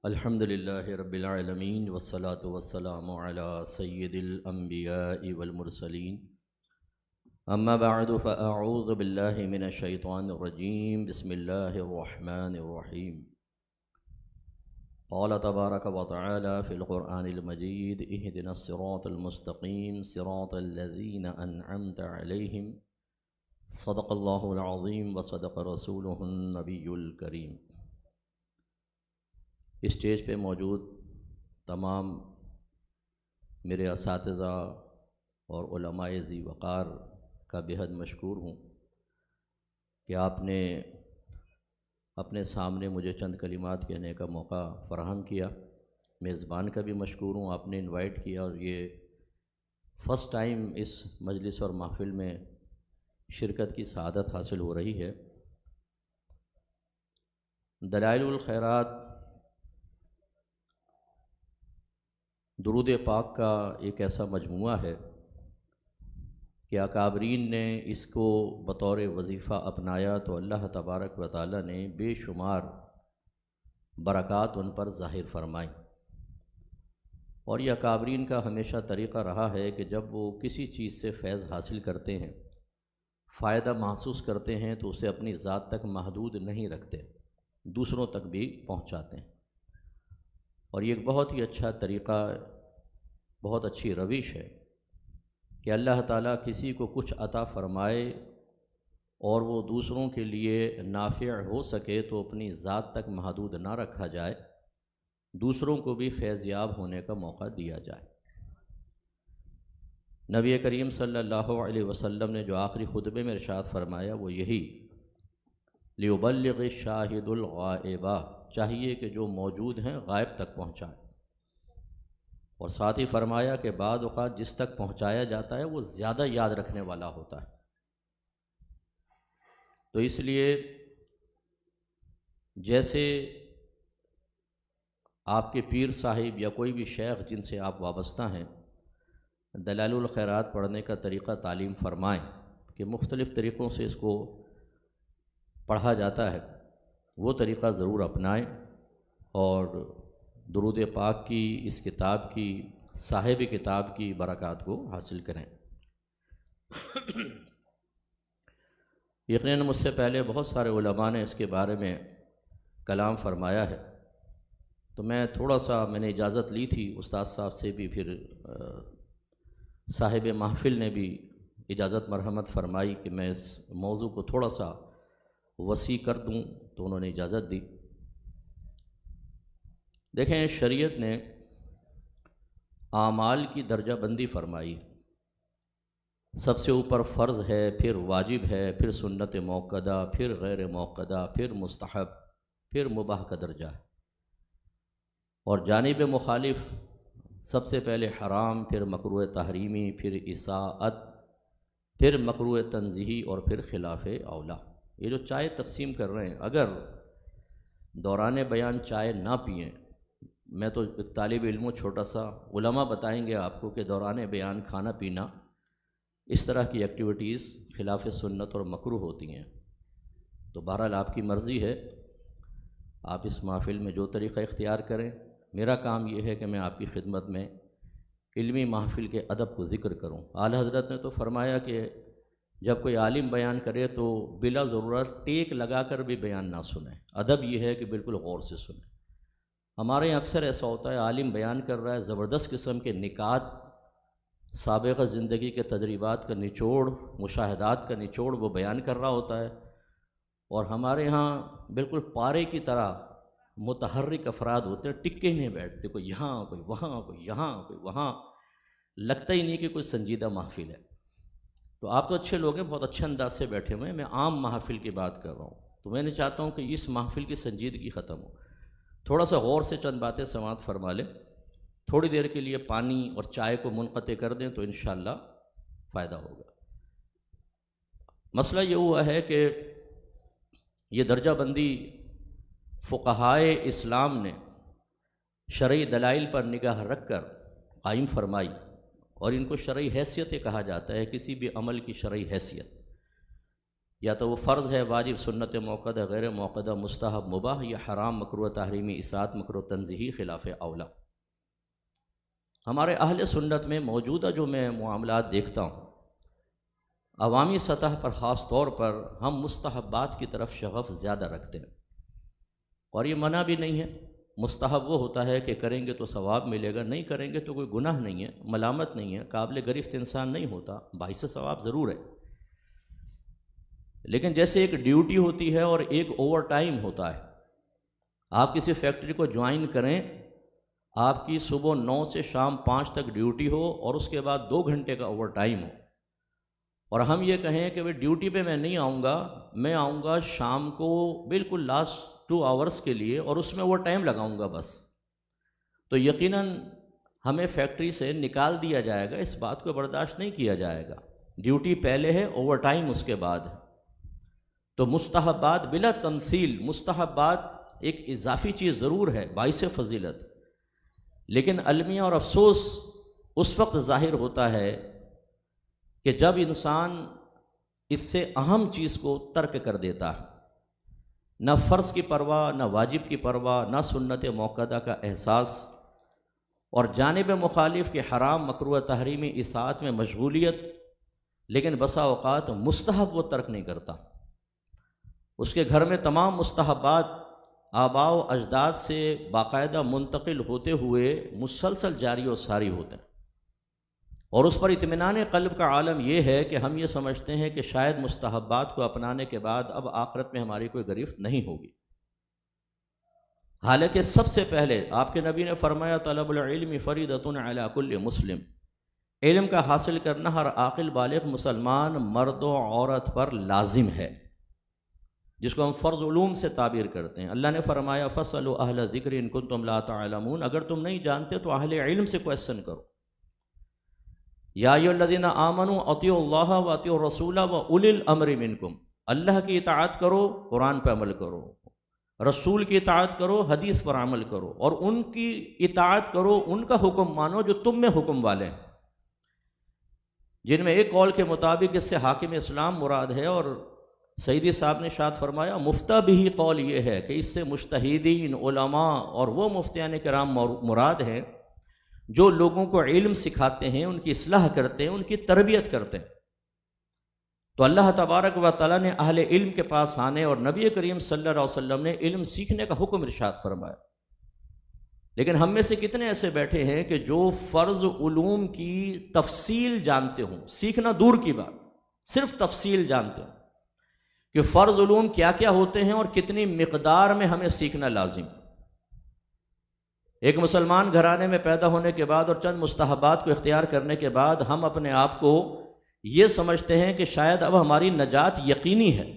الحمد للہ رب العالمین والصلاة والسلام علی سید الانبیاء والمرسلین اما بعد فاعوذ باللہ من الشیطان الرجیم بسم اللہ الرحمن الرحیم قال تبارک وتعالی فی القرآن المجید اہدنا الصراط المستقیم صراط الذین انعمت علیہم صدق اللہ العظیم وصدق رسولہ النبی الکریم۔ اسٹیج پہ موجود تمام میرے اساتذہ اور علماء ذی وقار کا بہت مشکور ہوں کہ آپ نے اپنے سامنے مجھے چند کلمات کہنے کا موقع فراہم کیا۔ میزبان کا بھی مشکور ہوں، آپ نے انوائٹ کیا اور یہ فرسٹ ٹائم اس مجلس اور محفل میں شرکت کی سعادت حاصل ہو رہی ہے۔ دلائل الخیرات درود پاک کا ایک ایسا مجموعہ ہے کہ اکابرین نے اس کو بطور وظیفہ اپنایا تو اللہ تبارک و تعالی نے بے شمار برکات ان پر ظاہر فرمائیں، اور یہ اکابرین کا ہمیشہ طریقہ رہا ہے کہ جب وہ کسی چیز سے فیض حاصل کرتے ہیں، فائدہ محسوس کرتے ہیں، تو اسے اپنی ذات تک محدود نہیں رکھتے، دوسروں تک بھی پہنچاتے ہیں۔ اور یہ ایک بہت ہی اچھا طریقہ، بہت اچھی روش ہے کہ اللہ تعالیٰ کسی کو کچھ عطا فرمائے اور وہ دوسروں کے لیے نافع ہو سکے تو اپنی ذات تک محدود نہ رکھا جائے، دوسروں کو بھی فیض یاب ہونے کا موقع دیا جائے۔ نبی کریم صلی اللہ علیہ وسلم نے جو آخری خطبے میں ارشاد فرمایا وہ یہی، لِيُبَلِّغِ الشَّاهِدُ الْغَائِبَ، چاہیے کہ جو موجود ہیں غائب تک پہنچائیں، اور ساتھ ہی فرمایا کہ بعض اوقات جس تک پہنچایا جاتا ہے وہ زیادہ یاد رکھنے والا ہوتا ہے۔ تو اس لیے جیسے آپ کے پیر صاحب یا کوئی بھی شیخ جن سے آپ وابستہ ہیں دلائل الخیرات پڑھنے کا طریقہ تعلیم فرمائیں کہ مختلف طریقوں سے اس کو پڑھا جاتا ہے، وہ طریقہ ضرور اپنائیں اور درود پاک کی، اس کتاب کی، صاحب کتاب کی برکات کو حاصل کریں۔ یقیناً مجھ سے پہلے بہت سارے علماء نے اس کے بارے میں کلام فرمایا ہے، تو میں نے اجازت لی تھی استاد صاحب سے بھی، پھر صاحب محفل نے بھی اجازت مرحمت فرمائی کہ میں اس موضوع کو تھوڑا سا وسیع کر دوں، تو انہوں نے اجازت دی۔ دیکھیں، شریعت نے اعمال کی درجہ بندی فرمائی، سب سے اوپر فرض ہے، پھر واجب ہے، پھر سنت موقدہ، پھر غیر موقدہ، پھر مستحب، پھر مباح کا درجہ ہے، اور جانب مخالف سب سے پہلے حرام، پھر مکروہ تحریمی، پھر اصاعت، پھر مکروہ تنزیہی، اور پھر خلاف اولا۔ یہ جو چائے تقسیم کر رہے ہیں، اگر دوران بیان چائے نہ پئیں، میں تو ایک طالب علم ہوں چھوٹا سا، علماء بتائیں گے آپ کو کہ دوران بیان کھانا پینا، اس طرح کی ایکٹیویٹیز خلاف سنت اور مکروہ ہوتی ہیں۔ تو بہرحال آپ کی مرضی ہے، آپ اس محفل میں جو طریقہ اختیار کریں۔ میرا کام یہ ہے کہ میں آپ کی خدمت میں علمی محفل کے ادب کو ذکر کروں۔ اعلیٰ حضرت نے تو فرمایا کہ جب کوئی عالم بیان کرے تو بلا ضرورت ٹیک لگا کر بھی بیان نہ سنیں، ادب یہ ہے کہ بالکل غور سے سنیں۔ ہمارے یہاں اکثر ایسا ہوتا ہے، عالم بیان کر رہا ہے، زبردست قسم کے نکات، سابقہ زندگی کے تجربات کا نچوڑ، مشاہدات کا نچوڑ وہ بیان کر رہا ہوتا ہے، اور ہمارے ہاں بالکل پارے کی طرح متحرک افراد ہوتے ہیں، ٹکے ہی نہیں بیٹھتے، کوئی یہاں، کوئی وہاں، کوئی یہاں، کوئی وہاں، لگتا ہی نہیں کہ کوئی سنجیدہ محفل ہے۔ تو آپ تو اچھے لوگ ہیں، بہت اچھے انداز سے بیٹھے ہوئے ہیں، میں عام محفل کی بات کر رہا ہوں، تو میں چاہتا ہوں کہ اس محفل کی سنجیدگی ختم ہو، تھوڑا سا غور سے چند باتیں سماعت فرما لیں، تھوڑی دیر کے لیے پانی اور چائے کو منقطع کر دیں تو انشاءاللہ فائدہ ہوگا۔ مسئلہ یہ ہوا ہے کہ یہ درجہ بندی فقہائے اسلام نے شرعی دلائل پر نگاہ رکھ کر قائم فرمائی، اور ان کو شرعی حیثیت کہا جاتا ہے، کسی بھی عمل کی شرعی حیثیت۔ یا تو وہ فرض ہے، واجب، سنت موقدہ، غیر موقدہ، مستحب، مباح، یا حرام، مکروہ، تحریمی، اطاعت، مکروہ، تنزیہی، خلاف اولا۔ ہمارے اہل سنت میں موجودہ جو میں معاملات دیکھتا ہوں، عوامی سطح پر خاص طور پر ہم مستحبات کی طرف شغف زیادہ رکھتے ہیں، اور یہ منع بھی نہیں ہے۔ مستحب وہ ہوتا ہے کہ کریں گے تو ثواب ملے گا، نہیں کریں گے تو کوئی گناہ نہیں ہے، ملامت نہیں ہے، قابل گرفت انسان نہیں ہوتا، باعث ثواب ضرور ہے۔ لیکن جیسے ایک ڈیوٹی ہوتی ہے اور ایک اوور ٹائم ہوتا ہے، آپ کسی فیکٹری کو جوائن کریں، آپ کی صبح 9 سے شام 5 تک ڈیوٹی ہو اور اس کے بعد 2 گھنٹے کا اوور ٹائم ہو، اور ہم یہ کہیں کہ وہ ڈیوٹی پہ میں نہیں آؤں گا، میں آؤں گا شام کو بالکل لاسٹ 2 آورس کے لیے، اور اس میں اوور ٹائم لگاؤں گا بس، تو یقیناً ہمیں فیکٹری سے نکال دیا جائے گا۔ اس بات کو برداشت نہیں کیا جائے گا، ڈیوٹی پہلے ہے، اوور ٹائم اس کے بعد ہے۔ تو مستحبات بلا تمثیل، مستحبات ایک اضافی چیز ضرور ہے، باعث فضیلت، لیکن المیہ اور افسوس اس وقت ظاہر ہوتا ہے کہ جب انسان اس سے اہم چیز کو ترک کر دیتا ہے، نہ فرض کی پرواہ، نہ واجب کی پرواہ، نہ سنت موقدہ کا احساس، اور جانب مخالف کے حرام، مکروہ، تحریمی، اطاعت میں مشغولیت، لیکن بسا اوقات مستحب وہ ترک نہیں کرتا۔ اس کے گھر میں تمام مستحبات آباء و اجداد سے باقاعدہ منتقل ہوتے ہوئے مسلسل جاری و ساری ہوتے ہیں، اور اس پر اطمینان قلب کا عالم یہ ہے کہ ہم یہ سمجھتے ہیں کہ شاید مستحبات کو اپنانے کے بعد اب آخرت میں ہماری کوئی گرفت نہیں ہوگی، حالانکہ سب سے پہلے آپ کے نبی نے فرمایا طلب العلم فریضۃ علی کل مسلم، علم کا حاصل کرنا ہر عاقل بالغ مسلمان مرد و عورت پر لازم ہے، جس کو ہم فرض علوم سے تعبیر کرتے ہیں۔ اللہ نے فرمایا فاسألوا اہل الذکر ان کنتم لا تعلمون، اگر تم نہیں جانتے تو اہل علم سے کویسچن کرو۔ یا ایھا الذین آمنوا اطیعوا اللہ واطیعوا الرسول واولی الامر منکم، اللہ کی اطاعت کرو، قرآن پہ عمل کرو، رسول کی اطاعت کرو، حدیث پر عمل کرو، اور ان کی اطاعت کرو، ان کا حکم مانو جو تم میں حکم والے ہیں، جن میں ایک قول کے مطابق اس سے حاکم اسلام مراد ہے، اور سیدی صاحب نے ارشاد فرمایا مفتہ بھی قول یہ ہے کہ اس سے مجتہدین، علماء اور وہ مفتیان کرام مراد ہیں جو لوگوں کو علم سکھاتے ہیں، ان کی اصلاح کرتے ہیں، ان کی تربیت کرتے ہیں۔ تو اللہ تبارک و تعالیٰ نے اہل علم کے پاس آنے اور نبی کریم صلی اللہ علیہ وسلم نے علم سیکھنے کا حکم ارشاد فرمایا، لیکن ہم میں سے کتنے ایسے بیٹھے ہیں کہ جو فرض علوم کی تفصیل جانتے ہوں، سیکھنا دور کی بات، صرف تفصیل جانتے ہوں کہ فرض علوم کیا کیا ہوتے ہیں اور کتنی مقدار میں ہمیں سیکھنا لازم۔ ایک مسلمان گھرانے میں پیدا ہونے کے بعد اور چند مستحبات کو اختیار کرنے کے بعد ہم اپنے آپ کو یہ سمجھتے ہیں کہ شاید اب ہماری نجات یقینی ہے،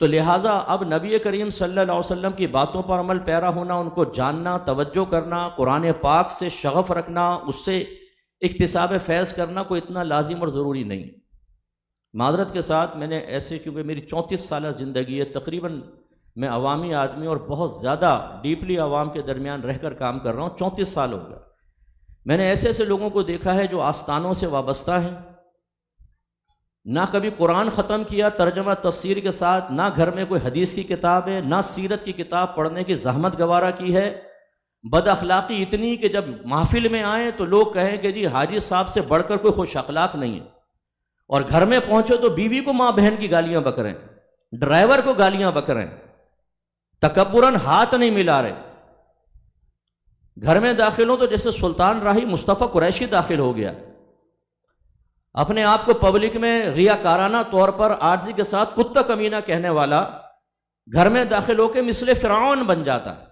تو لہٰذا اب نبی کریم صلی اللہ علیہ وسلم کی باتوں پر عمل پیرا ہونا، ان کو جاننا، توجہ کرنا، قرآن پاک سے شغف رکھنا، اس سے اکتساب فیض کرنا کوئی اتنا لازم اور ضروری نہیں۔ معذرت کے ساتھ میں نے ایسے، کیونکہ میری 34 سالہ زندگی ہے، تقریباً میں عوامی آدمی اور بہت زیادہ ڈیپلی عوام کے درمیان رہ کر کام کر رہا ہوں، 34 سال ہو گیا۔ میں نے ایسے ایسے لوگوں کو دیکھا ہے جو آستانوں سے وابستہ ہیں، نہ کبھی قرآن ختم کیا ترجمہ تفسیر کے ساتھ، نہ گھر میں کوئی حدیث کی کتاب ہے، نہ سیرت کی کتاب پڑھنے کی زحمت گوارا کی ہے، بد اخلاقی اتنی کہ جب محفل میں آئیں تو لوگ کہیں کہ جی حاجی صاحب سے بڑھ کر کوئی خوش اخلاق نہیں ہے، اور گھر میں پہنچے تو بیوی کو ماں بہن کی گالیاں بک رہے ہیں، ڈرائیور کو گالیاں بک رہے ہیں، تکبراً ہاتھ نہیں ملا رہے، گھر میں داخل ہوں تو جیسے سلطان راہی مصطفیٰ قریشی داخل ہو گیا، اپنے آپ کو پبلک میں ریاکارانہ طور پر عاجزی کے ساتھ کتا کمینہ کہنے والا گھر میں داخل ہو کے مثل فرعون بن جاتا ہے،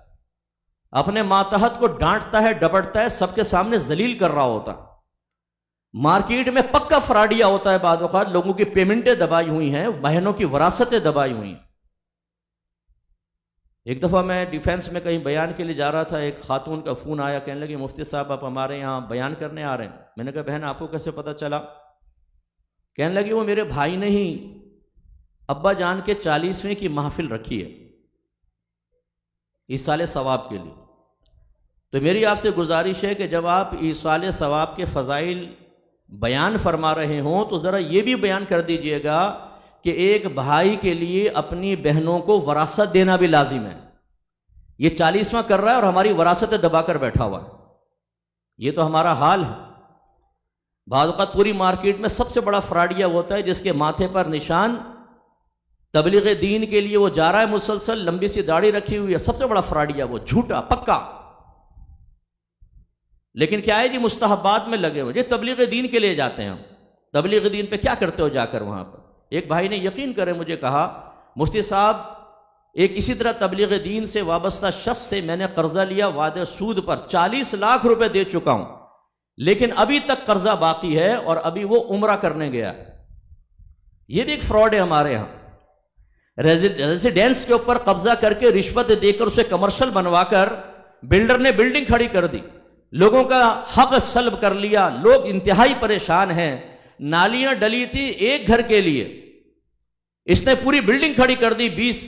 اپنے ماتحت کو ڈانٹتا ہے، ڈپٹتا ہے، سب کے سامنے ذلیل کر رہا ہوتا ہے، مارکیٹ میں پکا فراڈیا ہوتا ہے، بعض اوقات لوگوں کی پیمنٹیں دبائی ہوئی ہیں، بہنوں کی وراثتیں دبائی ہوئی ہیں۔ ایک دفعہ میں ڈیفینس میں کہیں بیان کے لیے جا رہا تھا، ایک خاتون کا فون آیا، کہنے لگی مفتی صاحب آپ ہمارے یہاں بیان کرنے آ رہے ہیں۔ میں نے کہا بہن آپ کو کیسے پتہ چلا؟ کہنے لگی وہ میرے بھائی نے ہی ابا جان کے 40ویں کی محفل رکھی ہے ایصال ثواب کے لیے، تو میری آپ سے گزارش ہے کہ جب آپ ایصال ثواب کے فضائل بیان فرما رہے ہوں تو ذرا یہ بھی بیان کر دیجئے گا کہ ایک بھائی کے لیے اپنی بہنوں کو وراثت دینا بھی لازم ہے. یہ 40واں کر رہا ہے اور ہماری وراثتیں دبا کر بیٹھا ہوا ہے. یہ تو ہمارا حال ہے. بعض اوقات پوری مارکیٹ میں سب سے بڑا فراڈیا ہوتا ہے جس کے ماتھے پر نشان تبلیغ دین کے لیے وہ جا رہا ہے مسلسل، لمبی سی داڑھی رکھی ہوئی ہے، سب سے بڑا فراڈیا وہ، جھوٹا پکا. لیکن کیا ہے جی، مستحبات میں لگے ہوئے. یہ تبلیغ دین کے لیے جاتے ہیں ہم. تبلیغ دین پہ کیا کرتے ہو جا کر وہاں پر؟ ایک بھائی نے یقین کرے مجھے کہا، مفتی صاحب ایک اسی طرح تبلیغ دین سے وابستہ شخص سے میں نے قرضہ لیا وعدہ سود پر، 40 لاکھ روپے دے چکا ہوں، لیکن ابھی تک قرضہ باقی ہے اور ابھی وہ عمرہ کرنے گیا. یہ بھی ایک فراڈ ہے ہمارے ہاں. ریزیڈینس کے اوپر قبضہ کر کے رشوت دے کر اسے کمرشل بنوا کر بلڈر نے بلڈنگ کھڑی کر دی، لوگوں کا حق سلب کر لیا. لوگ انتہائی پریشان ہیں. نالیاں ڈلی تھی ایک گھر کے لیے، اس نے پوری بلڈنگ کھڑی کر دی. 20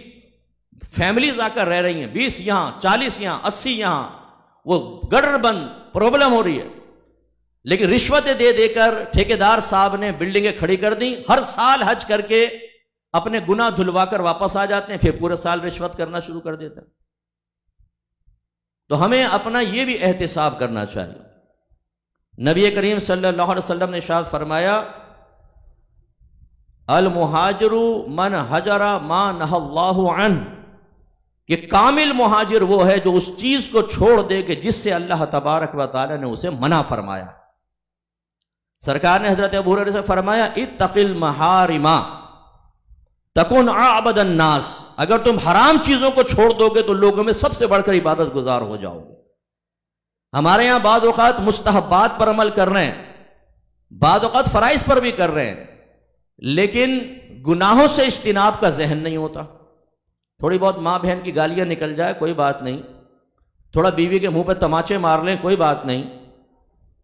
فیملیز آ کر رہ رہی ہیں، 20 یہاں، 40 یہاں، 80 یہاں. وہ گٹر بند، پرابلم ہو رہی ہے. لیکن رشوتیں دے دے کر ٹھیکیدار صاحب نے بلڈنگیں کھڑی کر دیں. ہر سال حج کر کے اپنے گناہ دھلوا کر واپس آ جاتے ہیں، پھر پورے سال رشوت کرنا شروع کر دیتے ہیں. تو ہمیں اپنا یہ بھی احتساب کرنا چاہیے. نبی کریم صلی اللہ علیہ وسلم نے ارشاد فرمایا، المہاجر من حجر ما نہى اللہ عنہ، کہ کامل مہاجر وہ ہے جو اس چیز کو چھوڑ دے کہ جس سے اللہ تبارک و تعالی نے اسے منع فرمایا. سرکار نے حضرت ابو ہریرہ سے فرمایا، اتق المحارم تکن اعبد الناس، اگر تم حرام چیزوں کو چھوڑ دو گے تو لوگوں میں سب سے بڑھ کر عبادت گزار ہو جاؤ گے. ہمارے یہاں بعض اوقات مستحبات پر عمل کر رہے ہیں، بعض اوقات فرائض پر بھی کر رہے ہیں، لیکن گناہوں سے اجتناب کا ذہن نہیں ہوتا. تھوڑی بہت ماں بہن کی گالیاں نکل جائے کوئی بات نہیں، تھوڑا بیوی کے منہ پہ تماچے مار لیں کوئی بات نہیں،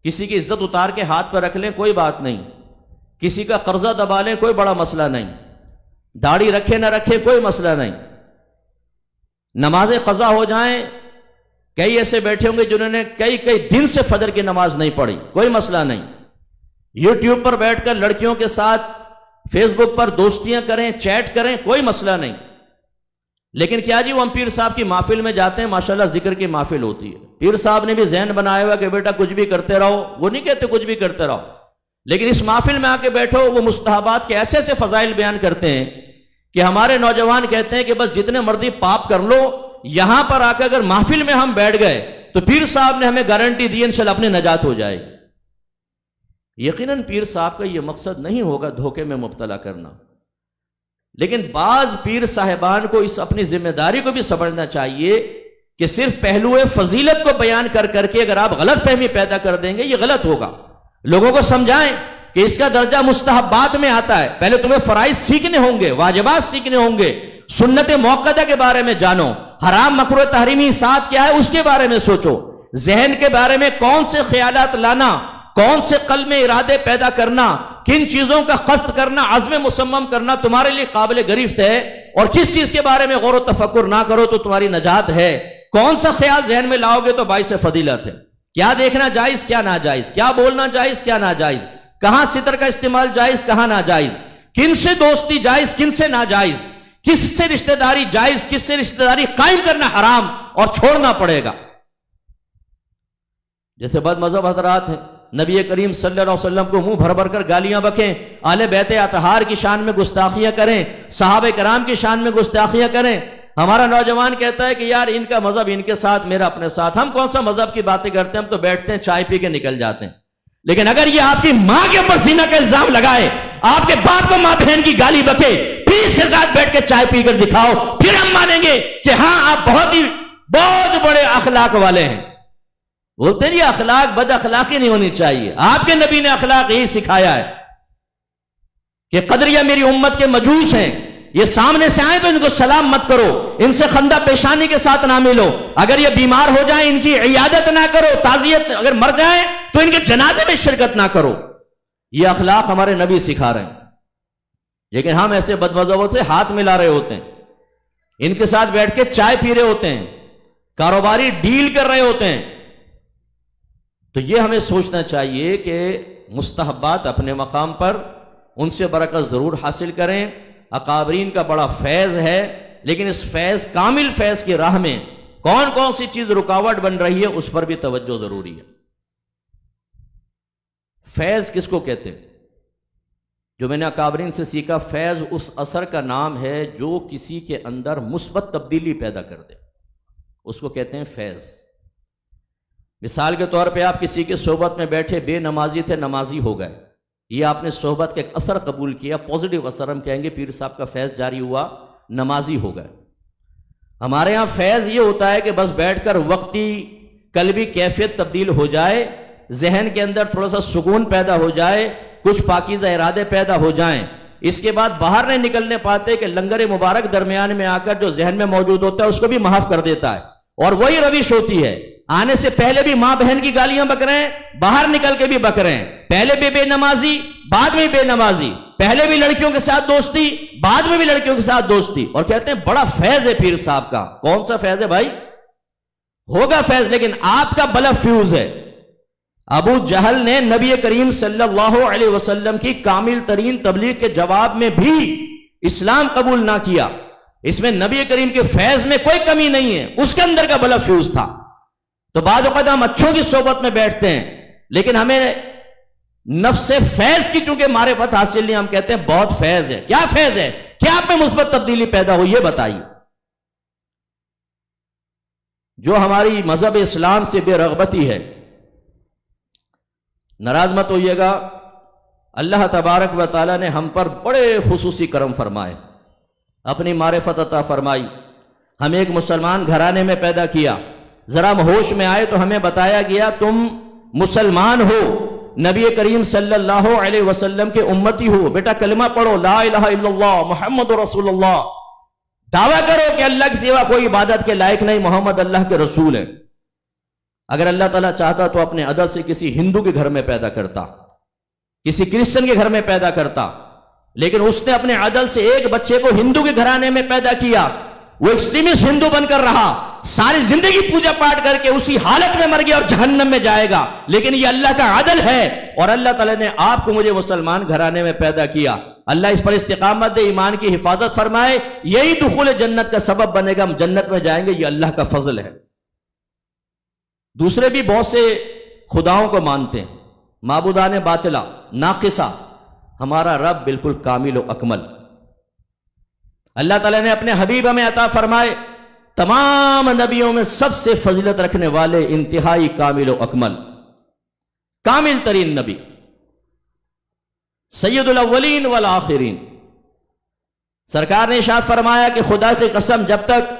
کسی کی عزت اتار کے ہاتھ پہ رکھ لیں کوئی بات نہیں، کسی کا قرضہ دبا لیں کوئی بڑا مسئلہ نہیں، داڑھی رکھے نہ رکھے کوئی مسئلہ نہیں، نمازیں قضا ہو جائیں. کئی ایسے بیٹھے ہوں گے جنہوں نے کئی دن سے فجر کی نماز نہیں پڑھی، کوئی مسئلہ نہیں. یوٹیوب پر بیٹھ کر لڑکیوں کے ساتھ فیس بک پر دوستیاں کریں، چیٹ کریں، کوئی مسئلہ نہیں. لیکن کیا جی، وہ ہم پیر صاحب کی محفل میں جاتے ہیں، ماشاءاللہ ذکر کی محفل ہوتی ہے، پیر صاحب نے بھی ذہن بنایا ہوا کہ بیٹا کچھ بھی کرتے رہو. وہ نہیں کہتے کچھ بھی کرتے رہو، لیکن اس محفل میں آ کے بیٹھو. وہ مستحبات کے ایسے ایسے فضائل بیان کرتے ہیں کہ ہمارے نوجوان کہتے ہیں کہ بس جتنے مرضی پاپ کر لو، یہاں پر آ کے اگر محفل میں ہم بیٹھ گئے تو پیر صاحب نے ہمیں گارنٹی دی انشاءاللہ اپنی نجات ہو جائے. یقیناً پیر صاحب کا یہ مقصد نہیں ہوگا دھوکے میں مبتلا کرنا، لیکن بعض پیر صاحبان کو اس اپنی ذمہ داری کو بھی سمجھنا چاہیے کہ صرف پہلو فضیلت کو بیان کر کر کے اگر آپ غلط فہمی پیدا کر دیں گے یہ غلط ہوگا. لوگوں کو سمجھائیں کہ اس کا درجہ مستحبات میں آتا ہے. پہلے تمہیں فرائض سیکھنے ہوں گے، واجبات سیکھنے ہوں گے، سنت موقدہ کے بارے میں جانو، حرام مکروہ تحریمی ساتھ کیا ہے اس کے بارے میں سوچو، ذہن کے بارے میں کون سے خیالات لانا، کون سے قلب میں ارادے پیدا کرنا، کن چیزوں کا قصد کرنا، عزم مصمم کرنا تمہارے لیے قابل گرفت ہے، اور کس چیز کے بارے میں غور و تفکر نہ کرو تو تمہاری نجات ہے. کون سا خیال ذہن میں لاؤ گے تو باعث فضیلت ہے. کیا دیکھنا جائز، کیا ناجائز، کیا بولنا جائز، کیا ناجائز، کہاں ستر کا استعمال جائز، کہاں ناجائز، کن سے دوستی جائز، کن سے ناجائز، کس سے رشتہ داری جائز، کس سے رشتہ داری قائم کرنا حرام اور چھوڑنا پڑے گا. جیسے بد مذہب حضرات ہیں، نبی کریم صلی اللہ علیہ وسلم کو منہ بھر بھر کر گالیاں بکیں، اہل بیت اطہار کی شان میں گستاخیاں کریں، صحابہ کرام کی شان میں گستاخیاں کریں. ہمارا نوجوان کہتا ہے کہ یار ان کا مذہب ان کے ساتھ، میرا اپنے ساتھ. ہم کون سا مذہب کی باتیں کرتے ہیں، ہم تو بیٹھتے ہیں چائے پی کے نکل جاتے ہیں. لیکن اگر یہ آپ کی ماں کے اوپر زنا کا الزام لگائے، آپ کے باپ کو ماں بہن کی گالی بکے، پھر اس کے ساتھ بیٹھ کے چائے پی کر دکھاؤ، پھر ہم مانیں گے کہ ہاں آپ بہت بڑے اخلاق والے ہیں. بولتے ہیں یہ اخلاق بد اخلاقی نہیں ہونی چاہیے. آپ کے نبی نے اخلاق یہی سکھایا ہے کہ قدریہ میری امت کے مجوس ہیں، یہ سامنے سے آئیں تو ان کو سلام مت کرو، ان سے خندہ پیشانی کے ساتھ نہ ملو، اگر یہ بیمار ہو جائیں ان کی عیادت نہ کرو، تعزیت، اگر مر جائیں تو ان کے جنازے میں شرکت نہ کرو. یہ اخلاق ہمارے نبی سکھا رہے ہیں. لیکن ہم ایسے بدمذہبوں سے ہاتھ ملا رہے ہوتے ہیں، ان کے ساتھ بیٹھ کے چائے پی رہے ہوتے ہیں، کاروباری ڈیل کر رہے ہوتے ہیں. تو یہ ہمیں سوچنا چاہیے کہ مستحبات اپنے مقام پر، ان سے برکت ضرور حاصل کریں. اکابرین کا بڑا فیض ہے، لیکن اس فیض، کامل فیض کی راہ میں کون کون سی چیز رکاوٹ بن رہی ہے اس پر بھی توجہ ضروری ہے۔ فیض کس کو کہتے ہیں؟ جو میں نے اکابرین سے سیکھا، فیض اس اثر کا نام ہے جو کسی کے اندر مثبت تبدیلی پیدا کر دے، اس کو کہتے ہیں فیض۔ مثال کے طور پہ آپ کسی کی صحبت میں بیٹھے، بے نمازی تھے، نمازی ہو گئے، یہ آپ نے صحبت کا ایک اثر قبول کیا، پازیٹیو اثر، ہم کہیں گے پیر صاحب کا فیض جاری ہوا، نمازی ہو گئے۔ ہمارے ہاں فیض یہ ہوتا ہے کہ بس بیٹھ کر وقتی قلبی کیفیت تبدیل ہو جائے، ذہن کے اندر تھوڑا سا سکون پیدا ہو جائے، کچھ پاکیزہ ارادے پیدا ہو جائیں، اس کے بعد باہر نہیں نکلنے پاتے کہ لنگر مبارک درمیان میں آ کر جو ذہن میں موجود ہوتا ہے اس کو بھی معاف کر دیتا ہے، اور وہی روش ہوتی ہے۔ آنے سے پہلے بھی ماں بہن کی گالیاں بک رہے ہیں، باہر نکل کے بھی بک رہے ہیں، پہلے بھی بے نمازی، بعد میں بے نمازی، پہلے بھی لڑکیوں کے ساتھ دوستی، بعد میں بھی لڑکیوں کے ساتھ دوستی، اور کہتے ہیں بڑا فیض ہے پیر صاحب کا۔ کون سا فیض ہے بھائی؟ ہوگا فیض، لیکن آپ کا بلب فیوز ہے۔ ابو جہل نے نبی کریم صلی اللہ علیہ وسلم کی کامل ترین تبلیغ کے جواب میں بھی اسلام قبول نہ کیا۔ اس میں نبی کریم کے فیض میں کوئی کمی نہیں ہے، اس کے اندر کا بلب فیوز تھا۔ تو بعض اوقات ہم اچھوں کی صحبت میں بیٹھتے ہیں، لیکن ہمیں نفس فیض کی چونکہ معرفت حاصل نہیں، ہم کہتے ہیں بہت فیض ہے۔ کیا فیض ہے؟ کیا آپ میں مثبت تبدیلی پیدا ہو، یہ بتائیے۔ جو ہماری مذہب اسلام سے بے رغبتی ہے، ناراض مت ہوئیے گا، اللہ تبارک و تعالیٰ نے ہم پر بڑے خصوصی کرم فرمائے، اپنی معرفت عطا فرمائی، ہمیں ایک مسلمان گھرانے میں پیدا کیا۔ ذرا ہوش میں آئے تو ہمیں بتایا گیا تم مسلمان ہو، نبی کریم صلی اللہ علیہ وسلم کے امتی ہو، بیٹا کلمہ پڑھو، لا الہ الا اللہ محمد رسول اللہ، دعویٰ کرو کہ اللہ کے سوا کوئی عبادت کے لائق نہیں، محمد اللہ کے رسول ہیں۔ اگر اللہ تعالیٰ چاہتا تو اپنے عدل سے کسی ہندو کے گھر میں پیدا کرتا، کسی کرسچن کے گھر میں پیدا کرتا، لیکن اس نے اپنے عدل سے ایک بچے کو ہندو کے گھرانے میں پیدا کیا، وہ ایکسٹریمسٹ ہندو بن کر رہا، ساری زندگی پوجا پاٹ کر کے اسی حالت میں مر گیا اور جہنم میں جائے گا۔ لیکن یہ اللہ کا عدل ہے، اور اللہ تعالیٰ نے آپ کو مجھے مسلمان گھرانے میں پیدا کیا، اللہ اس پر استقامت دے، ایمان کی حفاظت فرمائے، یہی دخول جنت کا سبب بنے گا، ہم جنت میں جائیں گے، یہ اللہ کا فضل ہے۔ دوسرے بھی بہت سے خداؤں کو مانتے ہیں، معبودان باطلہ، ناقصہ، ہمارا رب بالکل کامل و اکمل۔ اللہ تعالیٰ نے اپنے حبیب ہمیں عطا فرمائے، تمام نبیوں میں سب سے فضیلت رکھنے والے، انتہائی کامل و اکمل، کامل ترین نبی، سید الاولین والآخرین۔ سرکار نے ارشاد فرمایا کہ خدا کی قسم، جب تک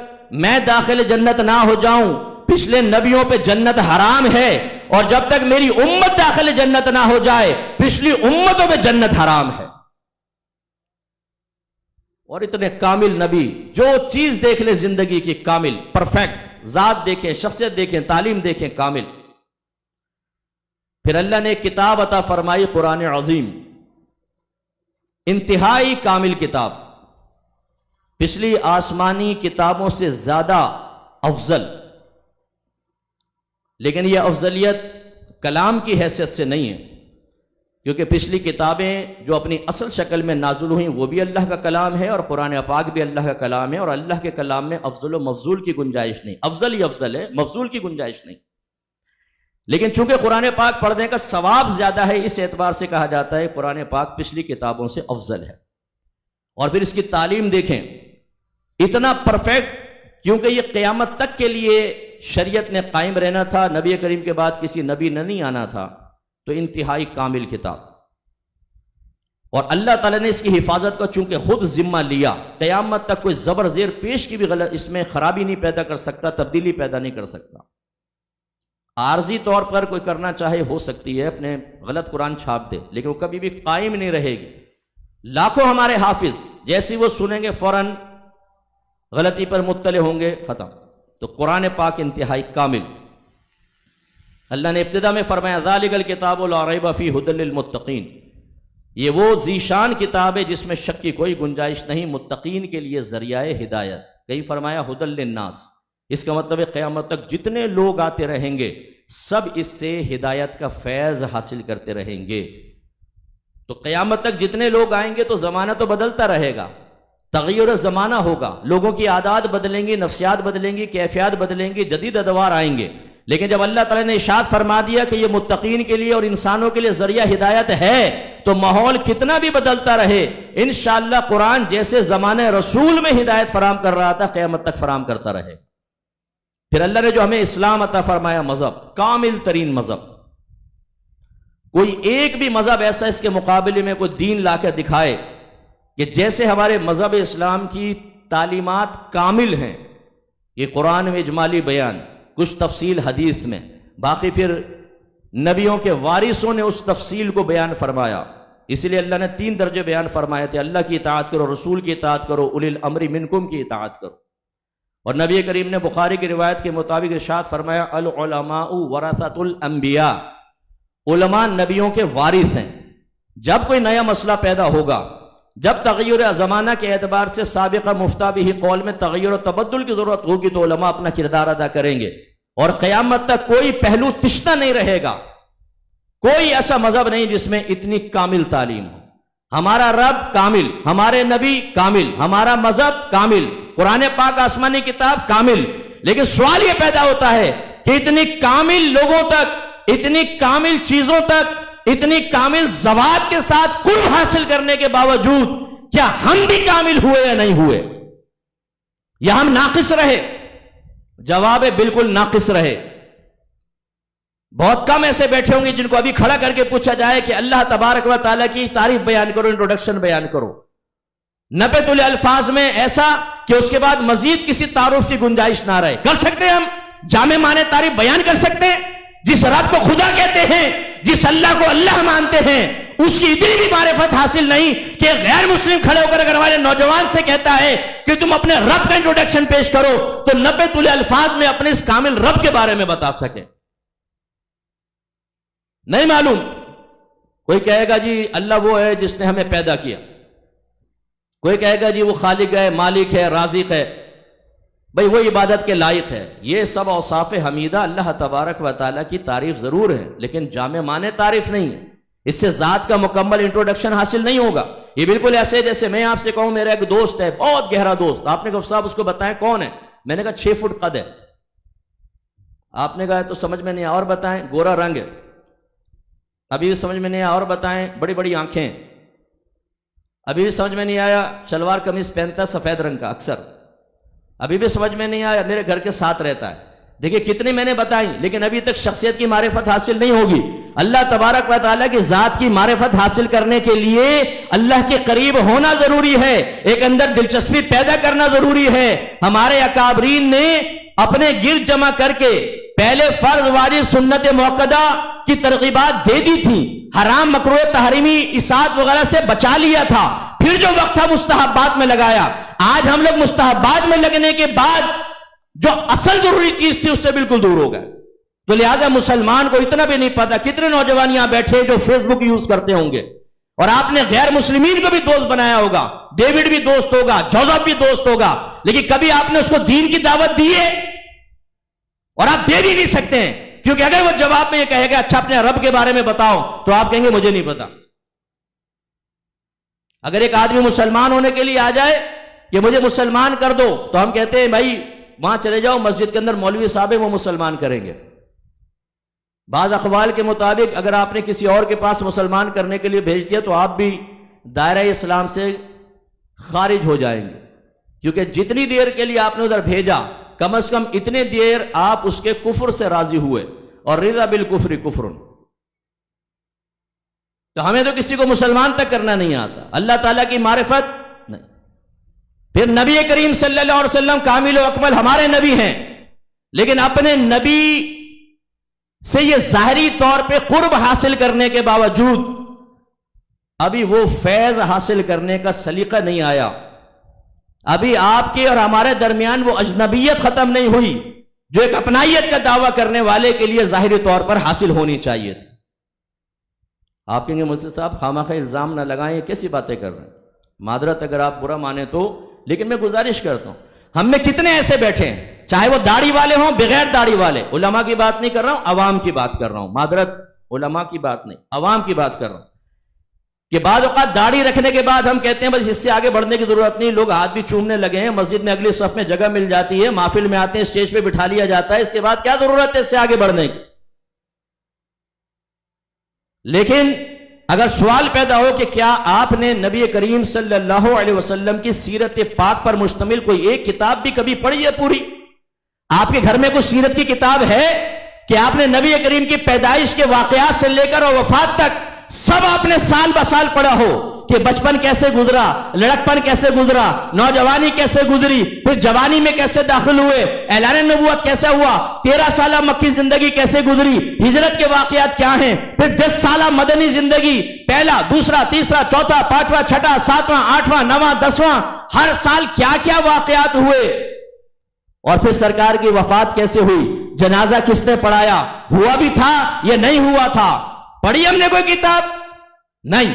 میں داخل جنت نہ ہو جاؤں، پچھلے نبیوں پہ جنت حرام ہے، اور جب تک میری امت داخل جنت نہ ہو جائے، پچھلی امتوں پہ جنت حرام ہے۔ اور اتنے کامل نبی، جو چیز دیکھ لے زندگی کی کامل، پرفیکٹ، ذات دیکھیں، شخصیت دیکھیں، تعلیم دیکھیں، کامل۔ پھر اللہ نے ایک کتاب عطا فرمائی، قرآن عظیم، انتہائی کامل کتاب، پچھلی آسمانی کتابوں سے زیادہ افضل، لیکن یہ افضلیت کلام کی حیثیت سے نہیں ہے، کیونکہ پچھلی کتابیں جو اپنی اصل شکل میں نازل ہوئیں وہ بھی اللہ کا کلام ہے، اور قرآن پاک بھی اللہ کا کلام ہے، اور اللہ کے کلام میں افضل و مفضول کی گنجائش نہیں، افضل ہی افضل ہے، مفضول کی گنجائش نہیں۔ لیکن چونکہ قرآن پاک پڑھنے کا ثواب زیادہ ہے، اس اعتبار سے کہا جاتا ہے قرآن پاک پچھلی کتابوں سے افضل ہے۔ اور پھر اس کی تعلیم دیکھیں، اتنا پرفیکٹ، کیونکہ یہ قیامت تک کے لیے شریعت نے قائم رہنا تھا، نبی کریم کے بعد کسی نبی نے نہیں آنا تھا، تو انتہائی کامل کتاب۔ اور اللہ تعالیٰ نے اس کی حفاظت کا چونکہ خود ذمہ لیا، قیامت تک کوئی زبر زیر پیش کی بھی غلط اس میں خرابی نہیں پیدا کر سکتا، تبدیلی پیدا نہیں کر سکتا۔ عارضی طور پر کوئی کرنا چاہے ہو سکتی ہے، اپنے غلط قرآن چھاپ دے، لیکن وہ کبھی بھی قائم نہیں رہے گی۔ لاکھوں ہمارے حافظ جیسی وہ سنیں گے فوراً غلطی پر مطلع ہوں گے، ختم۔ تو قرآن پاک انتہائی کامل۔ اللہ نے ابتدا میں فرمایا ذالک الکتاب لا ریب فیہ ھدی للمتقین، یہ وہ ذیشان کتاب ہے جس میں شک کی کوئی گنجائش نہیں، متقین کے لیے ذریعہ ہدایت۔ کہیں فرمایا ھدی للناس، اس کا مطلب ہے قیامت تک جتنے لوگ آتے رہیں گے سب اس سے ہدایت کا فیض حاصل کرتے رہیں گے۔ تو قیامت تک جتنے لوگ آئیں گے تو زمانہ تو بدلتا رہے گا، تغیر زمانہ ہوگا، لوگوں کی عادات بدلیں گی، نفسیات بدلیں گی، کیفیات بدلیں گی، جدید ادوار آئیں گے، لیکن جب اللہ تعالیٰ نے ارشاد فرما دیا کہ یہ متقین کے لیے اور انسانوں کے لیے ذریعہ ہدایت ہے، تو ماحول کتنا بھی بدلتا رہے انشاءاللہ قرآن جیسے زمانے رسول میں ہدایت فراہم کر رہا تھا قیامت تک فراہم کرتا رہے۔ پھر اللہ نے جو ہمیں اسلام عطا فرمایا، مذہب کامل ترین مذہب، کوئی ایک بھی مذہب ایسا اس کے مقابلے میں کوئی دین لا کے دکھائے کہ جیسے ہمارے مذہب اسلام کی تعلیمات کامل ہیں، یہ قرآن میں اجمالی بیان، کچھ تفصیل حدیث میں، باقی پھر نبیوں کے وارثوں نے اس تفصیل کو بیان فرمایا۔ اسی لیے اللہ نے 3 درجے بیان فرمائے تھے، اللہ کی اطاعت کرو، رسول کی اطاعت کرو، اولی الامر منکم کی اطاعت کرو۔ اور نبی کریم نے بخاری کی روایت کے مطابق ارشاد فرمایا، العلماء ورثۃ الانبیاء، علماء نبیوں کے وارث ہیں۔ جب کوئی نیا مسئلہ پیدا ہوگا، جب تغیر زمانہ کے اعتبار سے سابقہ مفتہ بھی قول میں تغیر و تبدل کی ضرورت ہوگی تو علماء اپنا کردار ادا کریں گے، اور قیامت تک کوئی پہلو تشنا نہیں رہے گا، کوئی ایسا مذہب نہیں جس میں اتنی کامل تعلیم ہو۔ ہمارا رب کامل، ہمارے نبی کامل، ہمارا مذہب کامل، قرآن پاک آسمانی کتاب کامل، لیکن سوال یہ پیدا ہوتا ہے کہ اتنی کامل لوگوں تک، اتنی کامل چیزوں تک، اتنی کامل زوات کے ساتھ قرب حاصل کرنے کے باوجود کیا ہم بھی کامل ہوئے یا نہیں ہوئے، یا ہم ناقص رہے؟ جواب ہے بالکل ناقص رہے۔ بہت کم ایسے بیٹھے ہوں گے جن کو ابھی کھڑا کر کے پوچھا جائے کہ اللہ تبارک و تعالیٰ کی تعریف بیان کرو، انٹروڈکشن بیان کرو، 90 الفاظ میں ایسا کہ اس کے بعد مزید کسی تعارف کی گنجائش نہ رہے۔ کر سکتے ہیں ہم جامع معنی تعریف بیان کر سکتے ہیں؟ جس رب کو خدا کہتے ہیں، جس اللہ کو اللہ مانتے ہیں، اس کی اتنی بھی معرفت حاصل نہیں کہ غیر مسلم کھڑے ہو کر اگر ہمارے نوجوان سے کہتا ہے کہ تم اپنے رب کا انٹروڈکشن پیش کرو تو 90 الفاظ میں اپنے اس کامل رب کے بارے میں بتا سکے؟ نہیں معلوم۔ کوئی کہے گا جی اللہ وہ ہے جس نے ہمیں پیدا کیا، کوئی کہے گا جی وہ خالق ہے، مالک ہے، رازق ہے، بھئی وہ عبادت کے لائق ہے۔ یہ سب اوصاف حمیدہ اللہ تبارک و تعالیٰ کی تعریف ضرور ہے، لیکن جامع معنی تعریف نہیں ہے۔ اس سے ذات کا مکمل انٹروڈکشن حاصل نہیں ہوگا۔ یہ بالکل ایسے جیسے میں آپ سے کہوں میرا ایک دوست ہے، بہت گہرا دوست، آپ نے کہا صاحب اس کو بتائیں کون ہے، میں نے کہا 6 فٹ قد ہے، آپ نے کہا تو سمجھ میں نہیں آیا، اور بتائیں گورا رنگ ہے، ابھی بھی سمجھ میں نہیں آیا، اور بتائیں بڑی بڑی آنکھیں، ابھی بھی سمجھ میں نہیں آیا، شلوار قمیص پہنتا سفید رنگ کا اکثر، ابھی بھی سمجھ میں نہیں آیا، میرے گھر کے ساتھ رہتا ہے۔ دیکھیں کتنی میں نے بتائی، لیکن ابھی تک شخصیت کی معرفت حاصل نہیں ہوگی۔ اللہ تبارک و تعالیٰ کی ذات کی معرفت حاصل کرنے کے لیے اللہ کے قریب ہونا ضروری ہے، ایک اندر دلچسپی پیدا کرنا ضروری ہے۔ ہمارے اکابرین نے اپنے گرد جمع کر کے پہلے فرض واجب سنت موقدہ کی ترغیبات دے دی تھی، حرام مکروہ تحریمی اطاعت وغیرہ سے بچا لیا تھا، پھر جو وقت تھا مستحبات میں لگایا۔ آج ہم لوگ مستحبات میں لگنے کے بعد جو اصل ضروری چیز تھی اس سے بالکل دور ہو گئے، تو لہٰذا مسلمان کو اتنا بھی نہیں پتا۔ کتنے نوجوان یہاں بیٹھے جو فیس بک یوز کرتے ہوں گے، اور آپ نے غیر مسلمین کو بھی دوست بنایا ہوگا، ڈیوڈ بھی دوست ہوگا، جوزف بھی دوست ہوگا، لیکن کبھی آپ نے اس کو دین کی دعوت دی ہے؟ اور آپ دے بھی نہیں سکتے ہیں، کیونکہ اگر وہ جواب میں یہ کہے گا اچھا اپنے رب کے بارے میں بتاؤ، تو آپ کہیں گے مجھے نہیں پتا۔ اگر ایک آدمی مسلمان ہونے کے لیے آ جائے کہ مجھے مسلمان کر دو، تو ہم کہتے ہیں بھائی وہاں چلے جاؤ، مسجد کے اندر مولوی صاحب ہیں وہ مسلمان کریں گے۔ بعض اقوال کے مطابق اگر آپ نے کسی اور کے پاس مسلمان کرنے کے لیے بھیج دیا تو آپ بھی دائرہ اسلام سے خارج ہو جائیں گے، کیونکہ جتنی دیر کے لیے آپ نے ادھر بھیجا کم از کم اتنے دیر آپ اس کے کفر سے راضی ہوئے، اور رضا بالکفر کفر۔ تو ہمیں تو کسی کو مسلمان تک کرنا نہیں آتا، اللہ تعالیٰ کی معرفت نہیں۔ پھر نبی کریم صلی اللہ علیہ وسلم کامل و اکمل ہمارے نبی ہیں، لیکن اپنے نبی سے یہ ظاہری طور پہ قرب حاصل کرنے کے باوجود ابھی وہ فیض حاصل کرنے کا سلیقہ نہیں آیا، ابھی آپ کے اور ہمارے درمیان وہ اجنبیت ختم نہیں ہوئی جو ایک اپنائیت کا دعویٰ کرنے والے کے لیے ظاہری طور پر حاصل ہونی چاہیے تھی۔ آپ کہیں گے مجھ سے صاحب خامخواہ الزام نہ لگائیں، یہ کیسی باتیں کر رہے ہیں، معذرت اگر آپ برا مانیں تو، لیکن میں گزارش کرتا ہوں، ہم میں کتنے ایسے بیٹھے ہیں، چاہے وہ داڑھی والے ہوں بغیر داڑھی والے، علماء کی بات نہیں کر رہا ہوں، عوام کی بات کر رہا ہوں، معذرت علماء کی بات نہیں، عوام کی بات کر رہا ہوں، کہ بعض اوقات داڑھی رکھنے کے بعد ہم کہتے ہیں بس اس سے آگے بڑھنے کی ضرورت نہیں، لوگ ہاتھ بھی چومنے لگے ہیں، مسجد میں اگلی صف میں جگہ مل جاتی ہے، محفل میں آتے ہیں اسٹیج پہ بٹھا لیا جاتا ہے، اس کے بعد کیا ضرورت ہے اس سے آگے بڑھنے کی؟ لیکن اگر سوال پیدا ہو کہ کیا آپ نے نبی کریم صلی اللہ علیہ وسلم کی سیرت پاک پر مشتمل کوئی ایک کتاب بھی کبھی پڑھی ہے پوری؟ آپ کے گھر میں کوئی سیرت کی کتاب ہے کہ آپ نے نبی کریم کی پیدائش کے واقعات سے لے کر اور وفات تک سب آپ نے سال بسال پڑھا ہو کہ بچپن کیسے گزرا، لڑکپن کیسے گزرا، نوجوانی کیسے گزری، پھر جوانی میں کیسے داخل ہوئے، اعلان نبوت کیسے ہوا، 13 سالہ مکی زندگی کیسے گزری، ہجرت کے واقعات کیا ہیں، پھر 10 سالہ مدنی زندگی، پہلا، دوسرا، تیسرا، چوتھا، پانچواں، چھٹا، ساتواں، آٹھواں، نواں، 10واں، ہر سال کیا کیا واقعات ہوئے، اور پھر سرکار کی وفات کیسے ہوئی، جنازہ کس نے پڑھایا، ہوا بھی تھا یا نہیں ہوا تھا، پڑھی ہم نے کوئی کتاب؟ نہیں۔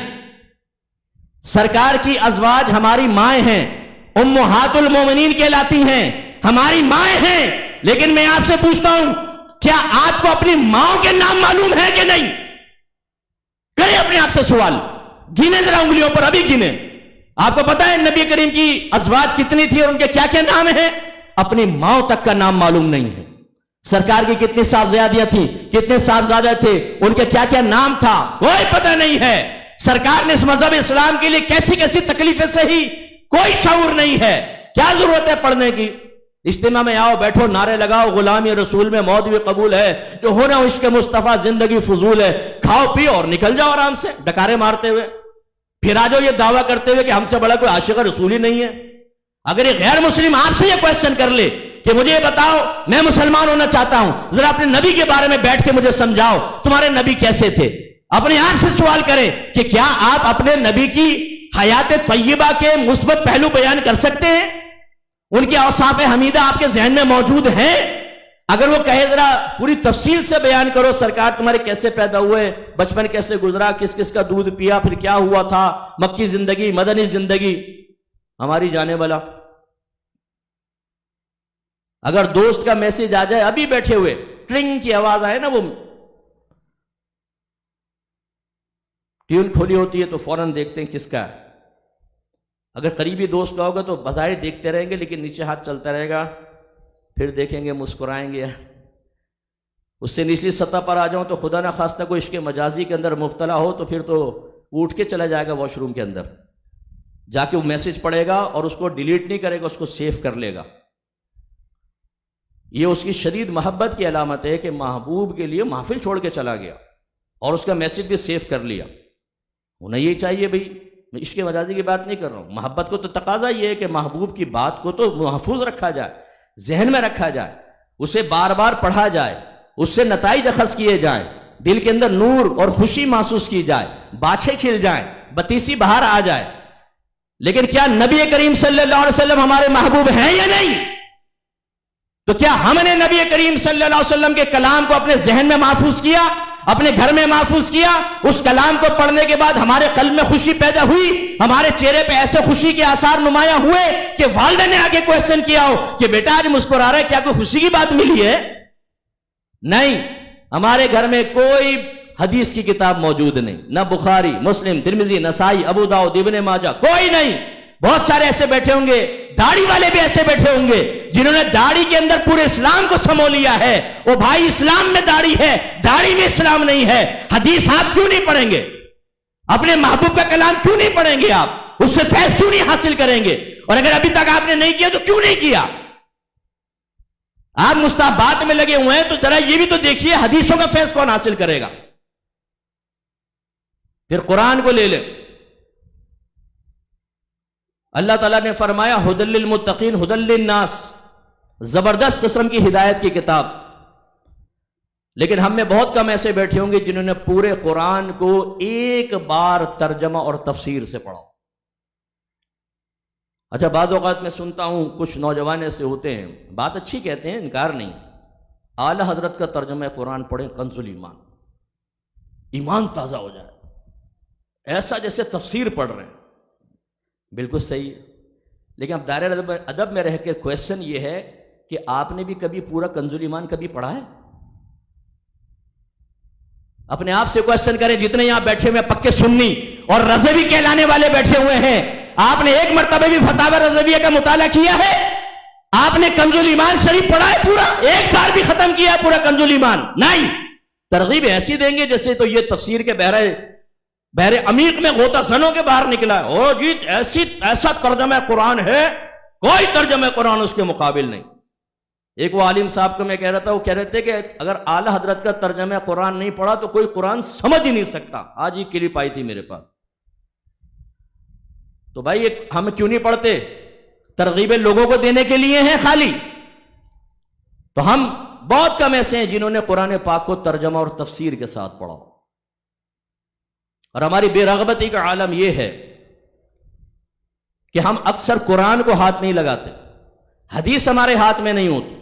سرکار کی ازواج ہماری مائیں ہیں، امہات المومنین کہلاتی ہیں، ہماری مائیں ہیں، لیکن میں آپ سے پوچھتا ہوں کیا آپ کو اپنی ماں کے نام معلوم ہے کہ نہیں؟ کریں اپنے آپ سے سوال، گنے ذرا انگلیوں پر، ابھی گنے۔ آپ کو پتا ہے نبی کریم کی ازواج کتنی تھی اور ان کے کیا کیا نام ہیں؟ اپنی ماں تک کا نام معلوم نہیں ہے۔ سرکار کی کتنی صاحبزادیاں تھیں، کتنے صاحبزادے تھے، ان کے کیا کیا نام تھا، کوئی پتہ نہیں ہے۔ سرکار نے اس مذہب اسلام کے لیے کیسی کیسی تکلیفیں سہی، کوئی شعور نہیں ہے۔ کیا ضرورت ہے پڑھنے کی؟ اجتماع میں آؤ، بیٹھو، نعرے لگاؤ، غلامی رسول میں موت بھی قبول ہے، جو ہونا عشق مصطفیٰ زندگی فضول ہے، کھاؤ پیو اور نکل جاؤ آرام سے ڈکارے مارتے ہوئے، پھر آ جاؤ یہ دعویٰ کرتے ہوئے کہ ہم سے بڑا کوئی عاشق رسول ہی نہیں ہے۔ اگر یہ غیر مسلم آپ سے یہ کویسچن کر لے کہ مجھے یہ بتاؤ میں مسلمان ہونا چاہتا ہوں، ذرا اپنے نبی کے بارے میں بیٹھ کے مجھے سمجھاؤ تمہارے نبی کیسے تھے، اپنے آپ سے سوال کریں کہ کیا آپ اپنے نبی کی حیات طیبہ کے مثبت پہلو بیان کر سکتے ہیں؟ ان کے اوصاف حمیدہ آپ کے ذہن میں موجود ہیں؟ اگر وہ کہے ذرا پوری تفصیل سے بیان کرو سرکار تمہارے کیسے پیدا ہوئے، بچپن کیسے گزرا، کس کس کا دودھ پیا، پھر کیا ہوا تھا، مکی زندگی، مدنی زندگی، ہماری جانے والا۔ اگر دوست کا میسج آ جائے ابھی بیٹھے ہوئے، ٹرنگ کی آواز آئے نا، وہ ٹیون کھولی ہوتی ہے تو فوراً دیکھتے ہیں کس کا ہے۔ اگر قریبی دوست کا ہوگا تو بظاہر دیکھتے رہیں گے لیکن نیچے ہاتھ چلتا رہے گا، پھر دیکھیں گے، مسکرائیں گے۔ اس سے نچلی سطح پر آ جاؤں تو خدا نہ خواستہ کوئی عشق مجازی کے اندر مبتلا ہو تو پھر تو اٹھ کے چلا جائے گا واش روم کے اندر، جا کے وہ میسج پڑھے گا اور اس کو ڈیلیٹ نہیں کرے گا، اس کو سیو کر لے گا۔ یہ اس کی شدید محبت کی علامت ہے کہ محبوب کے لیے محفل چھوڑ کے چلا گیا اور اس کا میسج بھی سیو کر لیا۔ ہونا یہی چاہیے بھئی، میں عشق مجازی کی بات نہیں کر رہا ہوں، محبت کو تو تقاضا یہ ہے کہ محبوب کی بات کو تو محفوظ رکھا جائے، ذہن میں رکھا جائے، اسے بار بار پڑھا جائے، اس سے نتائج اخذ کیے جائیں، دل کے اندر نور اور خوشی محسوس کی جائے، باچھیں کھل جائیں، بتیسی بہار آ جائے۔ لیکن کیا نبی کریم صلی اللہ علیہ وسلم ہمارے محبوب ہیں یا نہیں؟ تو کیا ہم نے نبی کریم صلی اللہ علیہ وسلم کے کلام کو اپنے ذہن میں محفوظ کیا، اپنے گھر میں محفوظ کیا؟ اس کلام کو پڑھنے کے بعد ہمارے قلب میں خوشی پیدا ہوئی، ہمارے چہرے پہ ایسے خوشی کے آثار نمایاں ہوئے کہ والدہ نے آگے کویسچن کیا ہو کہ بیٹا آج مسکرا رہا ہے، کیا کوئی خوشی کی بات ملی ہے؟ نہیں، ہمارے گھر میں کوئی حدیث کی کتاب موجود نہیں، نہ بخاری، مسلم، ترمذی، نسائی، ابو داؤد، ابن ماجہ، کوئی نہیں۔ بہت سارے ایسے بیٹھے ہوں گے، داڑھی والے بھی ایسے بیٹھے ہوں گے جنہوں نے داڑھی کے اندر پورے اسلام کو سمو لیا ہے۔ وہ بھائی اسلام میں داڑھی ہے، داڑھی میں اسلام نہیں ہے۔ حدیث آپ کیوں نہیں پڑھیں گے؟ اپنے محبوب کا کلام کیوں نہیں پڑھیں گے؟ آپ اس سے فیض کیوں نہیں حاصل کریں گے؟ اور اگر ابھی تک آپ نے نہیں کیا تو کیوں نہیں کیا؟ آپ مستحبات میں لگے ہوئے ہیں تو ذرا یہ بھی تو دیکھیے حدیثوں کا فیض کون حاصل کرے گا؟ پھر قرآن کو لے لیں، اللہ تعالیٰ نے فرمایا ہدی للمتقین ہدی للناس، زبردست قسم کی ہدایت کی کتاب۔ لیکن ہم میں بہت کم ایسے بیٹھے ہوں گے جنہوں نے پورے قرآن کو ایک بار ترجمہ اور تفسیر سے پڑھا۔ اچھا، بعض اوقات میں سنتا ہوں کچھ نوجوان ایسے ہوتے ہیں، بات اچھی کہتے ہیں، انکار نہیں، اعلی حضرت کا ترجمہ قرآن پڑھیں، کنز الایمان، ایمان تازہ ہو جائے، ایسا جیسے تفسیر پڑھ رہے ہیں۔ بالکل صحیح ہے، لیکن اب دائرہ ادب میں رہ کے کویسچن یہ ہے کہ آپ نے بھی کبھی پورا کنز الایمان کبھی پڑھا ہے؟ اپنے آپ سے کوشچن کریں، جتنے یہاں بیٹھے ہوئے پکے سنی اور رضوی کہلانے والے بیٹھے ہوئے ہیں، آپ نے ایک مرتبہ بھی فتاوی رضویہ کا مطالعہ کیا ہے؟ آپ نے کنز الایمان شریف پڑھا ہے پورا؟ ایک بار بھی ختم کیا ہے پورا کنز الایمان؟ نہیں۔ ترغیب ایسی دیں گے جیسے تو یہ تفسیر کے بحر عمیق میں غوطہ زنوں کے باہر نکلا ہے۔ او جی ایسا ترجمہ قرآن ہے، کوئی ترجمہ قرآن اس کے مقابل نہیں۔ ایک وہ عالم صاحب کو میں کہہ رہا تھا، وہ کہہ رہے تھے کہ اگر اعلی حضرت کا ترجمہ قرآن نہیں پڑھا تو کوئی قرآن سمجھ ہی نہیں سکتا۔ آج یہ کلپ آئی تھی میرے پاس۔ تو بھائی ہم کیوں نہیں پڑھتے؟ ترغیبیں لوگوں کو دینے کے لیے ہیں خالی؟ تو ہم بہت کم ایسے ہیں جنہوں نے قرآن پاک کو ترجمہ اور تفسیر کے ساتھ پڑھا۔ اور ہماری بے رغبتی کا عالم یہ ہے کہ ہم اکثر قرآن کو ہاتھ نہیں لگاتے، حدیث ہمارے ہاتھ میں نہیں ہوتی،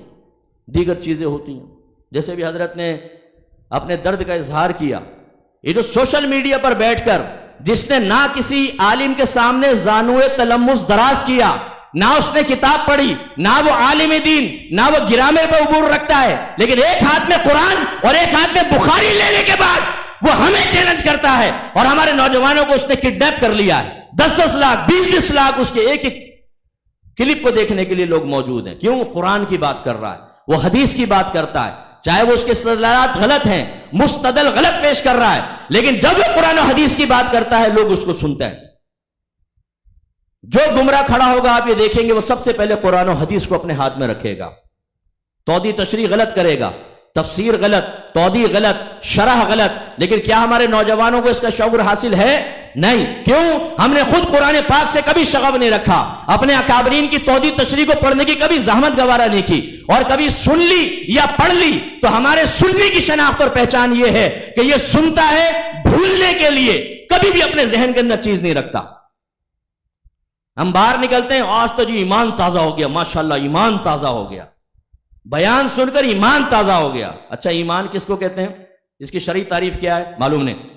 دیگر چیزیں ہوتی ہیں۔ جیسے بھی حضرت نے اپنے درد کا اظہار کیا، یہ جو سوشل میڈیا پر بیٹھ کر جس نے نہ کسی عالم کے سامنے زانوئے تلمس دراز کیا، نہ اس نے کتاب پڑھی، نہ وہ عالم دین، نہ وہ گرامر پہ عبور رکھتا ہے، لیکن ایک ہاتھ میں قرآن اور ایک ہاتھ میں بخاری لینے کے بعد وہ ہمیں چیلنج کرتا ہے، اور ہمارے نوجوانوں کو اس نے کڈنیپ کر لیا ہے۔ 10-10 لاکھ 20-20 لاکھ اس کے ایک ایک کلپ کو دیکھنے کے لیے لوگ موجود ہیں۔ کیوں؟ وہ قرآن کی بات کر رہا ہے، وہ حدیث کی بات کرتا ہے، چاہے وہ اس کے استدلالات غلط ہیں، مستدل غلط پیش کر رہا ہے، لیکن جب وہ قرآن و حدیث کی بات کرتا ہے لوگ اس کو سنتے ہیں۔ جو گمراہ کھڑا ہوگا آپ یہ دیکھیں گے وہ سب سے پہلے قرآن و حدیث کو اپنے ہاتھ میں رکھے گا، توضیح تشریح غلط کرے گا، تفسیر غلط، توضیح غلط، شرح غلط۔ لیکن کیا ہمارے نوجوانوں کو اس کا شعور حاصل ہے؟ نہیں۔ کیوں؟ ہم نے خود قرآن پاک سے کبھی شغف نہیں رکھا، اپنے اکابرین کی توضیح تشریح کو پڑھنے کی کبھی زحمت گوارا نہیں کی، اور کبھی سن لی یا پڑھ لی تو ہمارے سننے کی شناخت اور پہچان یہ ہے کہ یہ سنتا ہے بھولنے کے لیے، کبھی بھی اپنے ذہن کے اندر چیز نہیں رکھتا۔ ہم باہر نکلتے ہیں، آج تو جی ایمان تازہ ہو گیا، ماشاءاللہ ایمان تازہ ہو گیا، بیان سن کر ایمان تازہ ہو گیا۔ اچھا ایمان کس کو کہتے ہیں؟ اس کی شرعی تعریف کیا ہے معلوم نہیں۔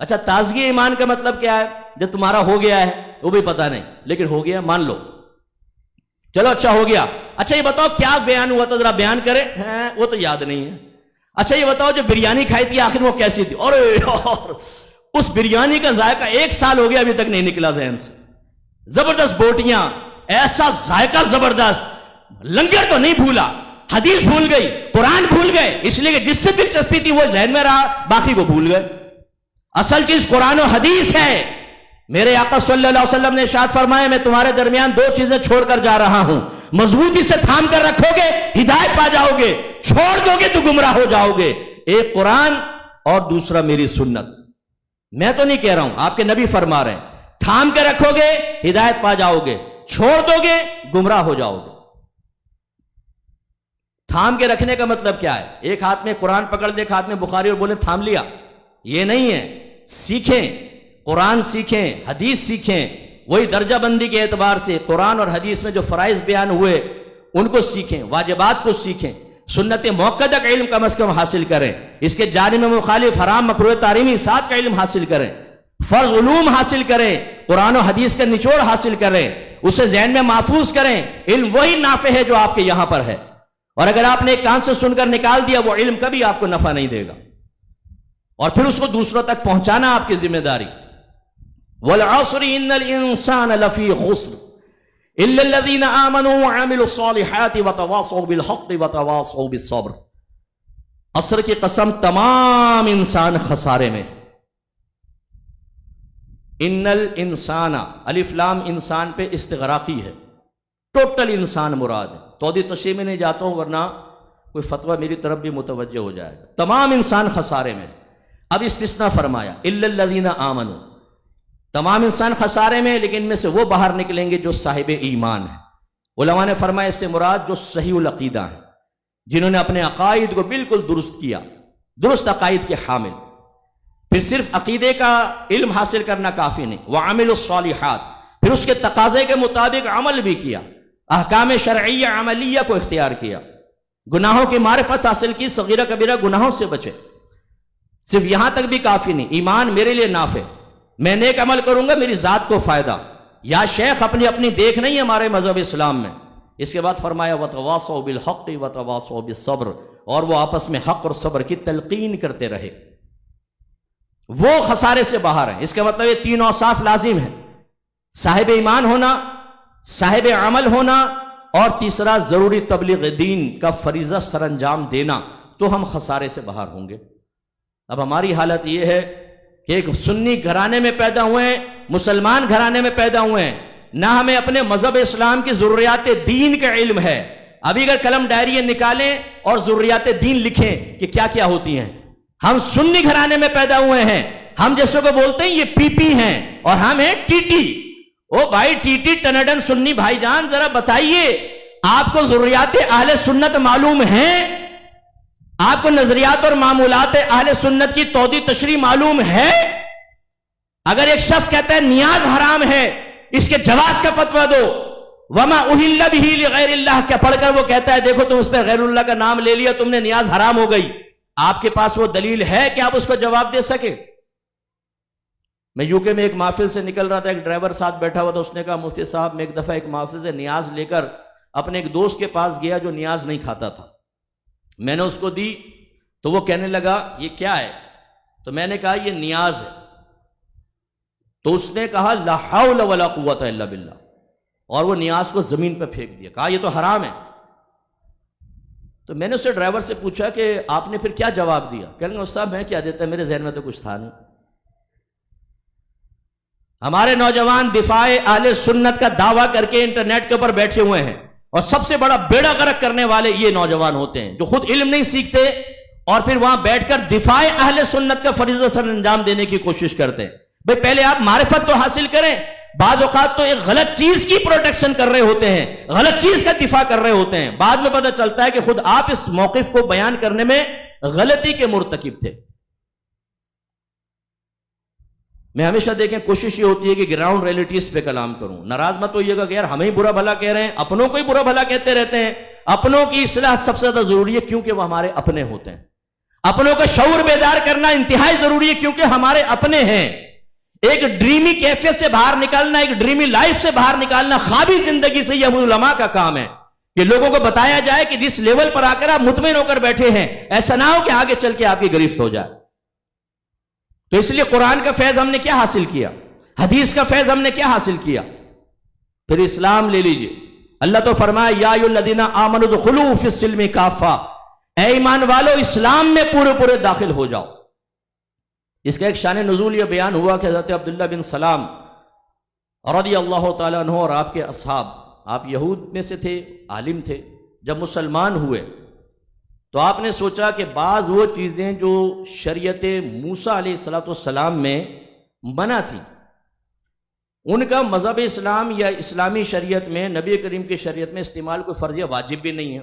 اچھا تازگی ایمان کا مطلب کیا ہے؟ جب تمہارا ہو گیا ہے وہ بھی پتہ نہیں، لیکن ہو گیا مان لو، چلو اچھا ہو گیا۔ اچھا یہ بتاؤ کیا بیان ہوا تھا، ذرا بیان کرے، وہ تو یاد نہیں ہے۔ اچھا یہ بتاؤ جو بریانی کھائی تھی آخر وہ کیسی تھی؟ اور اس بریانی کا ذائقہ 1 سال ہو گیا ابھی تک نہیں نکلا ذہن سے۔ زبردست بوٹیاں، ایسا ذائقہ زبردست، لنگر تو نہیں بھولا، حدیث بھول گئی، قرآن بھول گئے، اس لیے کہ جس سے دلچسپی تھی وہ ذہن میں رہا، باقی کو بھول گئے۔ اصل چیز قرآن و حدیث ہے۔ میرے آقا صلی اللہ علیہ وسلم نے ارشاد فرمایا میں تمہارے درمیان 2 چیزیں چھوڑ کر جا رہا ہوں، مضبوطی سے تھام کر رکھو گے ہدایت پا جاؤ گے، چھوڑ دو گے تو گمراہ ہو جاؤ گے۔ ایک قرآن اور دوسرا میری سنت۔ میں تو نہیں کہہ رہا ہوں، آپ کے نبی فرما رہے ہیں، تھام کے رکھو گے ہدایت پا جاؤ گے، چھوڑ دو گے گمراہ ہو جاؤ گے۔ تھام کے رکھنے کا مطلب کیا ہے؟ ایک ہاتھ میں قرآن پکڑ دے، ایک ہاتھ میں بخاری اور بولے تھام لیا، یہ نہیں ہے۔ سیکھیں، قرآن سیکھیں، حدیث سیکھیں، وہی درجہ بندی کے اعتبار سے قرآن اور حدیث میں جو فرائض بیان ہوئے ان کو سیکھیں، واجبات کو سیکھیں، سنت موقدہ کا علم کم از کم حاصل کریں، اس کے جانب میں مخالف حرام مکروہ تحریمی ساتھ کا علم حاصل کریں، فرض علوم حاصل کریں، قرآن و حدیث کا نچوڑ حاصل کریں، اسے ذہن میں محفوظ کریں۔ علم وہی نافع ہے جو آپ کے یہاں پر ہے، اور اگر آپ نے ایک کان سے سن کر نکال دیا وہ علم کبھی آپ کو نفع نہیں دے گا، اور پھر اس کو دوسروں تک پہنچانا آپ کی ذمہ داری۔ وَالْعَصْرِ إِنَّ الْإِنسَانَ لَفِي خُسْرٍ إِلَّا الَّذِينَ آمَنُوا وَعَمِلُوا الصَّالِحَاتِ وَتَوَاصَوْا بِالْحَقِّ وَتَوَاصَوْا بِالصَّبْرِ۔ عصر کی قسم، تمام انسان خسارے میں۔ ان الانسان، الف لام انسان پہ استغراقی ہے، ٹوٹل انسان مراد ہے۔ توضیح تشریح میں نہیں جاتا ہوں ورنہ کوئی فتویٰ میری طرف بھی متوجہ ہو جائے گا۔ تمام انسان خسارے میں۔ اب استثناء فرمایا الا الذین آمنوا، تمام انسان خسارے میں، لیکن ان میں سے وہ باہر نکلیں گے جو صاحب ایمان ہیں۔ علماء نے فرمایا اس سے مراد جو صحیح العقیدہ ہیں، جنہوں نے اپنے عقائد کو بالکل درست کیا، درست عقائد کے حامل۔ پھر صرف عقیدے کا علم حاصل کرنا کافی نہیں، وعملوا الصالحات، پھر اس کے تقاضے کے مطابق عمل بھی کیا، احکام شرعیہ عملیہ کو اختیار کیا، گناہوں کی معرفت حاصل کی، صغیرہ کبیرہ گناہوں سے بچے۔ صرف یہاں تک بھی کافی نہیں، ایمان میرے لیے نافع، میں نیک عمل کروں گا میری ذات کو فائدہ، یا شیخ اپنی دیکھ نہیں ہمارے مذہب اسلام میں۔ اس کے بعد فرمایا وَتَوَاصَوْا بِالْحَقِّ وَتَوَاصَوْا بِالصَّبْرِ، اور وہ آپس میں حق اور صبر کی تلقین کرتے رہے۔ وہ خسارے سے باہر ہیں. اس کا مطلب یہ تین اوصاف لازم ہیں: صاحب ایمان ہونا، صاحب عمل ہونا، اور تیسرا ضروری تبلیغ دین کا فریضہ سر انجام دینا. تو ہم خسارے سے باہر ہوں گے. اب ہماری حالت یہ ہے کہ ایک سنی گھرانے میں پیدا ہوئے ہیں، مسلمان گھرانے میں پیدا ہوئے ہیں، نہ ہمیں اپنے مذہب اسلام کی ضروریات دین کا علم ہے. ابھی اگر قلم ڈائری نکالیں اور ضروریات دین لکھیں کہ کیا کیا ہوتی ہیں. ہم سنی گھرانے میں پیدا ہوئے ہیں، ہم جیسے کو بولتے ہیں یہ پی پی ہیں اور ہم ہیں ٹی ٹی. او بھائی ٹی ٹی ٹنڈن سنی بھائی جان، ذرا بتائیے آپ کو ضروریات اہل سنت معلوم ہیں؟ آپ کو نظریات اور معمولات اہل سنت کی توضیح تشریح معلوم ہے؟ اگر ایک شخص کہتا ہے نیاز حرام ہے، اس کے جواز کا فتویٰ دو. وما اہل بہ لغیر اللہ کیا پڑھ کر وہ کہتا ہے دیکھو تم اس پہ غیر اللہ کا نام لے لیا، تم نے نیاز حرام ہو گئی. آپ کے پاس وہ دلیل ہے کہ آپ اس کو جواب دے سکے؟ میں یو کے میں ایک محفل سے نکل رہا تھا، ایک ڈرائیور ساتھ بیٹھا ہوا تھا. اس نے کہا مفتی صاحب میں ایک دفعہ ایک محفل سے نیاز لے کر اپنے ایک دوست کے پاس گیا جو نیاز نہیں کھاتا تھا. میں نے اس کو دی تو وہ کہنے لگا یہ کیا ہے؟ تو میں نے کہا یہ نیاز ہے. تو اس نے کہا لا حول ولا قوت الا باللہ، اور وہ نیاز کو زمین پہ پھینک دیا. کہا یہ تو حرام ہے. تو میں نے اسے ڈرائیور سے پوچھا کہ آپ نے پھر کیا جواب دیا؟ کہنے لگا صاحب میں کیا دیتا، میرے ذہن میں تو کچھ تھا نہیں. ہمارے نوجوان دفاع اہل سنت کا دعویٰ کر کے انٹرنیٹ کے اوپر بیٹھے ہوئے ہیں، اور سب سے بڑا بیڑا غرق کرنے والے یہ نوجوان ہوتے ہیں جو خود علم نہیں سیکھتے اور پھر وہاں بیٹھ کر دفاع اہل سنت کا فریضہ سر انجام دینے کی کوشش کرتے ہیں. بھئی پہلے آپ معرفت تو حاصل کریں. بعض اوقات تو ایک غلط چیز کی پروٹیکشن کر رہے ہوتے ہیں، غلط چیز کا دفاع کر رہے ہوتے ہیں، بعد میں پتہ چلتا ہے کہ خود آپ اس موقف کو بیان کرنے میں غلطی کے مرتکب تھے. میں ہمیشہ دیکھیں کوشش یہ ہوتی ہے کہ گراؤنڈ ریئلٹیز پہ کلام کروں. ناراض مت ہوئیے گا کہ یار ہمیں ہی برا بھلا کہہ رہے ہیں، اپنوں کو ہی برا بھلا کہتے رہتے ہیں. اپنوں کی اصلاح سب سے زیادہ ضروری ہے کیونکہ وہ ہمارے اپنے ہوتے ہیں. اپنوں کا شعور بیدار کرنا انتہائی ضروری ہے کیونکہ ہمارے اپنے ہیں. ایک ڈریمی کیفیت سے باہر نکالنا، ایک ڈریمی لائف سے باہر نکالنا، خوابی زندگی سے یہ علماء کا کام ہے کہ لوگوں کو بتایا جائے کہ جس لیول پر آ کر آپ مطمئن ہو کر بیٹھے ہیں ایسا نہ ہو کہ آگے چل کے آپ کی گرفت ہو جائے. تو اس لیے قرآن کا فیض ہم نے کیا حاصل کیا، حدیث کا فیض ہم نے کیا حاصل کیا. پھر اسلام لے لیجئے. اللہ تو فرمایا یا ایھا الذین آمنوا ادخلوا فی السلم کافہ، اے ایمان والو اسلام میں پورے پورے داخل ہو جاؤ. اس کا ایک شان نزول یہ بیان ہوا کہ حضرت عبداللہ بن سلام رضی اللہ تعالیٰ عنہ اور آپ کے اصحاب، آپ یہود میں سے تھے، عالم تھے، جب مسلمان ہوئے تو آپ نے سوچا کہ بعض وہ چیزیں جو شریعت موسیٰ علیہ السلام میں منع تھی، ان کا مذہب اسلام یا اسلامی شریعت میں، نبی کریم کی شریعت میں استعمال کوئی فرض یا واجب بھی نہیں ہے.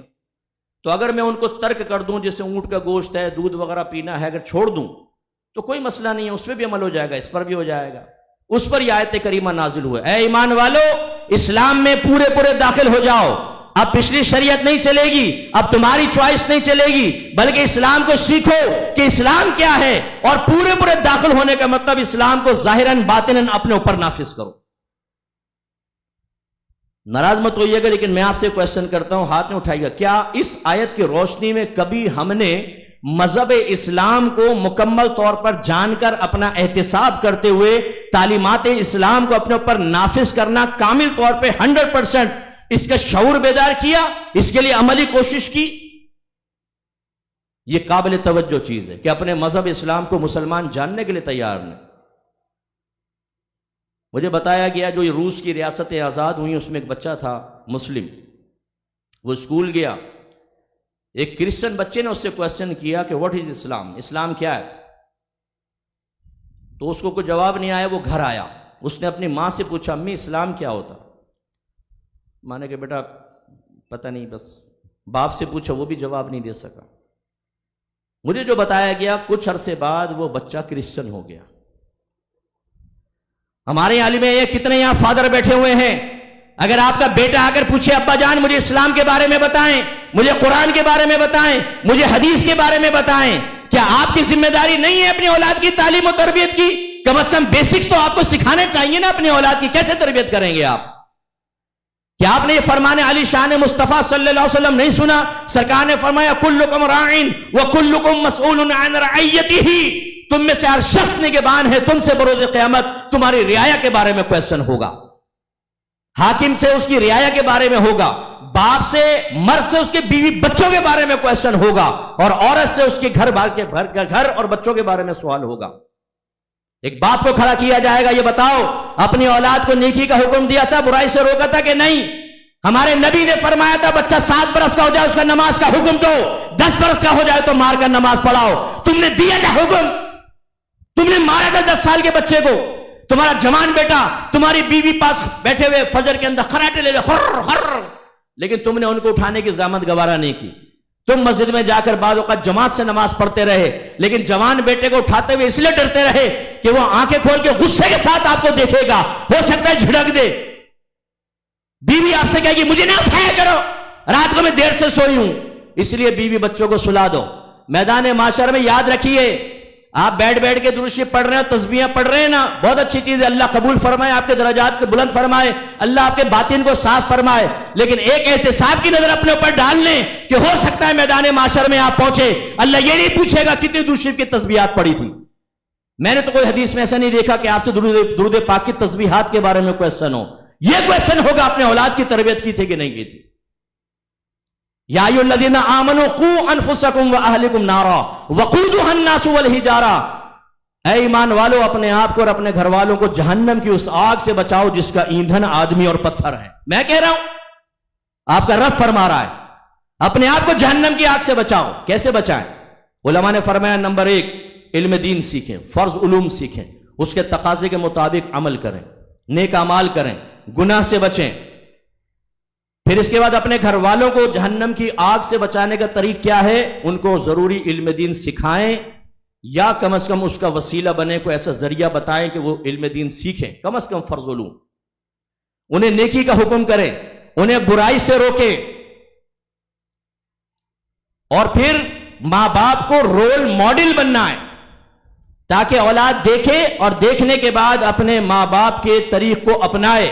تو اگر میں ان کو ترک کر دوں، جیسے اونٹ کا گوشت ہے، دودھ وغیرہ پینا ہے، اگر چھوڑ دوں تو کوئی مسئلہ نہیں ہے، اس پہ بھی عمل ہو جائے گا، اس پر بھی ہو جائے گا. اس پر یہ آیت کریمہ نازل ہوئے اے ایمان والو اسلام میں پورے پورے داخل ہو جاؤ. اب پچھلی شریعت نہیں چلے گی، اب تمہاری چوائس نہیں چلے گی، بلکہ اسلام کو سیکھو کہ اسلام کیا ہے، اور پورے پورے داخل ہونے کا مطلب اسلام کو ظاہراً باطناً اپنے اوپر نافذ کرو. ناراض مت ہوئیے گا لیکن میں آپ سے کویسچن کرتا ہوں، ہاتھ میں اٹھائیے گا، کیا اس آیت کی روشنی میں کبھی ہم نے مذہب اسلام کو مکمل طور پر جان کر اپنا احتساب کرتے ہوئے تعلیمات اسلام کو اپنے اوپر نافذ کرنا، کامل طور پہ 100% اس کا شعور بیدار کیا، اس کے لیے عملی کوشش کی؟ یہ قابل توجہ چیز ہے کہ اپنے مذہب اسلام کو مسلمان جاننے کے لیے تیار نہیں. مجھے بتایا گیا جو یہ روس کی ریاستیں آزاد ہوئی اس میں ایک بچہ تھا مسلم، وہ اسکول گیا، ایک کرسچن بچے نے اس سے کویسچن کیا کہ واٹ از اسلام، اسلام کیا ہے؟ تو اس کو کوئی جواب نہیں آیا. وہ گھر آیا، اس نے اپنی ماں سے پوچھا امی اسلام کیا ہوتا؟ ماں نے کہا بیٹا پتہ نہیں، بس. باپ سے پوچھا، وہ بھی جواب نہیں دے سکا. مجھے جو بتایا گیا کچھ عرصے بعد وہ بچہ کرسچن ہو گیا. ہمارے عالم یہ کتنے یہاں فادر بیٹھے ہوئے ہیں، اگر آپ کا بیٹا آ کر پوچھے ابا جان مجھے اسلام کے بارے میں بتائیں، مجھے قرآن کے بارے میں بتائیں، مجھے حدیث کے بارے میں بتائیں، کیا آپ کی ذمہ داری نہیں ہے اپنی اولاد کی تعلیم و تربیت کی؟ کم از کم بیسکس تو آپ کو سکھانے چاہیے نا اپنی اولاد کی. کیسے تربیت کریں گے آپ؟ کیا آپ نے یہ فرمان علی شان مصطفیٰ صلی اللہ علیہ وسلم نہیں سنا؟ سرکار نے فرمایا کلکم راعٍ وکلکم مسئول عن رعیتہ، تم میں سے ہر شخص نگہبان ہے، تم سے بروز قیامت تمہاری رعایا کے بارے میں کویسچن ہوگا، حاکم سے اس کی رعایا کے بارے میں ہوگا، باپ سے، مرد سے اس کے بیوی بچوں کے بارے میں کویسچن ہوگا، اور عورت سے اس کے گھر اور بچوں کے بارے میں سوال ہوگا۔ ایک باپ کو کھڑا کیا جائے گا، یہ بتاؤ اپنی اولاد کو نیکی کا حکم دیا تھا، برائی سے روکا تھا کہ نہیں؟ ہمارے نبی نے فرمایا تھا بچہ 7 برس کا ہو جائے اس کا نماز کا حکم دو، 10 برس کا ہو جائے تو مار کر نماز پڑھاؤ۔ تم نے دیا تھا حکم، تم نے مارا تھا 10 سال کے بچے کو، تمہارا جوان بیٹا تمہاری بیوی پاس بیٹھے ہوئے فجر کے اندر خراٹے لے لے خر خر، لیکن تم نے ان کو اٹھانے کی زحمت گوارا نہیں کی۔ تم مسجد میں جا کر بعض اوقات جماعت سے نماز پڑھتے رہے، لیکن جوان بیٹے کو اٹھاتے ہوئے اس لیے ڈرتے رہے کہ وہ آنکھیں کھول کے غصے کے ساتھ آپ کو دیکھے گا، ہو سکتا ہے جھڑک دے۔ بیوی آپ سے کہے گی مجھے نہ اٹھایا کرو، رات کو میں دیر سے سوئی ہوں، اس لیے بیوی بچوں کو سلا دو۔ میدان معاشر میں یاد رکھیے، آپ بیٹھ کے درود شریف پڑھ رہے ہیں، تسبیحیں پڑھ رہے ہیں نا، بہت اچھی چیز ہے، اللہ قبول فرمائے، آپ کے درجات کو بلند فرمائے، اللہ آپ کے باطن کو صاف فرمائے، لیکن ایک احتساب کی نظر اپنے اوپر ڈال لیں کہ ہو سکتا ہے میدان معاشر میں آپ پہنچے، اللہ یہ نہیں پوچھے گا کتنی درود شریف کی تسبیحات پڑھی تھی۔ میں نے تو کوئی حدیث میں ایسا نہیں دیکھا کہ آپ سے درود پاک کی تسبیحات کے بارے میں کویسچن ہو۔ یہ کویسچن ہوگا اپنے اولاد کی تربیت کی تھی کہ نہیں کی تھی۔ یا ایھا الذین آمنوا قوا انفسکم واہلکم نارا وقودھا الناس والحجارہ، اے ایمان والو اپنے آپ کو اور اپنے گھر والوں کو جہنم کی اس آگ سے بچاؤ جس کا ایندھن آدمی اور پتھر ہے۔ میں کہہ رہا ہوں، آپ کا رب فرما رہا ہے اپنے آپ کو جہنم کی آگ سے بچاؤ۔ کیسے بچائیں؟ علماء نے فرمایا نمبر 1 علم دین سیکھیں، فرض علوم سیکھیں، اس کے تقاضے کے مطابق عمل کریں، نیک اعمال کریں، گناہ سے بچیں۔ پھر اس کے بعد اپنے گھر والوں کو جہنم کی آگ سے بچانے کا طریق کیا ہے، ان کو ضروری علم دین سکھائیں، یا کم از کم اس کا وسیلہ بنے، کوئی ایسا ذریعہ بتائیں کہ وہ علم دین سیکھیں، کم از کم فرض علوم۔ انہیں نیکی کا حکم کریں، انہیں برائی سے روکیں، اور پھر ماں باپ کو رول ماڈل بننا ہے تاکہ اولاد دیکھے اور دیکھنے کے بعد اپنے ماں باپ کے طریق کو اپنائے۔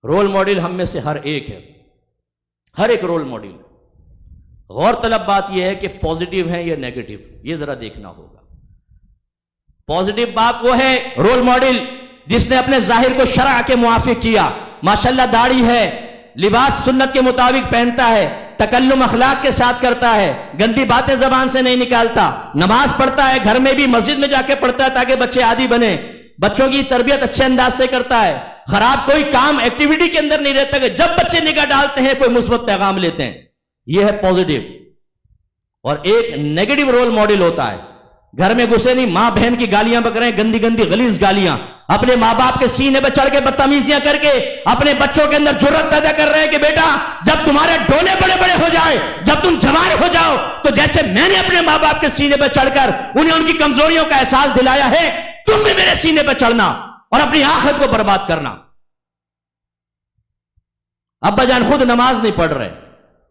رول ماڈل ہم میں سے ہر ایک ہے، ہر ایک رول ماڈل۔ غور طلب بات یہ ہے کہ پوزیٹیو ہیں یا نیگیٹو، یہ ذرا دیکھنا ہوگا۔ پوزیٹیو باپ وہ ہے رول ماڈل جس نے اپنے ظاہر کو شرع کے موافق کیا، ماشاءاللہ داڑھی ہے، لباس سنت کے مطابق پہنتا ہے، تکلم اخلاق کے ساتھ کرتا ہے، گندی باتیں زبان سے نہیں نکالتا، نماز پڑھتا ہے، گھر میں بھی مسجد میں جا کے پڑھتا ہے تاکہ بچے عادی بنے، بچوں کی تربیت اچھے انداز سے کرتا ہے، خراب کوئی کام ایکٹیویٹی کے اندر نہیں رہتا کہ جب بچے نگاہ ڈالتے ہیں کوئی مثبت پیغام لیتے ہیں۔ یہ ہے پوزیٹیو۔ اور ایک نیگیٹو رول ماڈل ہوتا ہے، گھر میں گھسے نہیں، ماں بہن کی گالیاں بک رہے ہیں، گندی گندی غلیظ گالیاں، اپنے ماں باپ کے سینے پہ چڑھ کے بدتمیزیاں کر کے اپنے بچوں کے اندر جرأت پیدا کر رہے ہیں کہ بیٹا جب تمہارے ڈولے بڑے بڑے ہو جائے، جب تم جوان ہو جاؤ، تو جیسے میں نے اپنے ماں باپ کے سینے پہ چڑھ کر انہیں ان کی کمزوریوں کا احساس دلایا ہے، تم بھی میرے سینے پہ چڑھنا اور اپنی آخرت کو برباد کرنا۔ ابا جان خود نماز نہیں پڑھ رہے،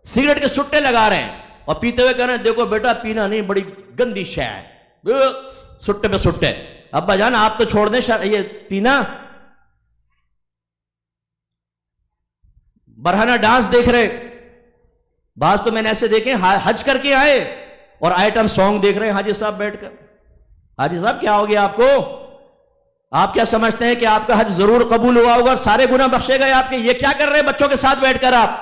سگریٹ کے سٹے لگا رہے ہیں اور پیتے ہوئے کہہ رہے ہیں دیکھو بیٹا پینا نہیں، بڑی گندی شے ہے، سٹے پہ سٹے۔ ابا جان آپ تو چھوڑ دیں یہ پینا۔ برہنہ ڈانس دیکھ رہے، بعض تو میں نے ایسے دیکھے حج کر کے آئے اور آئٹم سانگ دیکھ رہے ہیں حاجی صاحب بیٹھ کر۔ حاجی صاحب کیا ہو گیا آپ کو؟ آپ کیا سمجھتے ہیں کہ آپ کا حج ضرور قبول ہوا ہوگا اور سارے گناہ بخشے گئے آپ کے؟ یہ کیا کر رہے ہیں بچوں کے ساتھ بیٹھ کر؟ آپ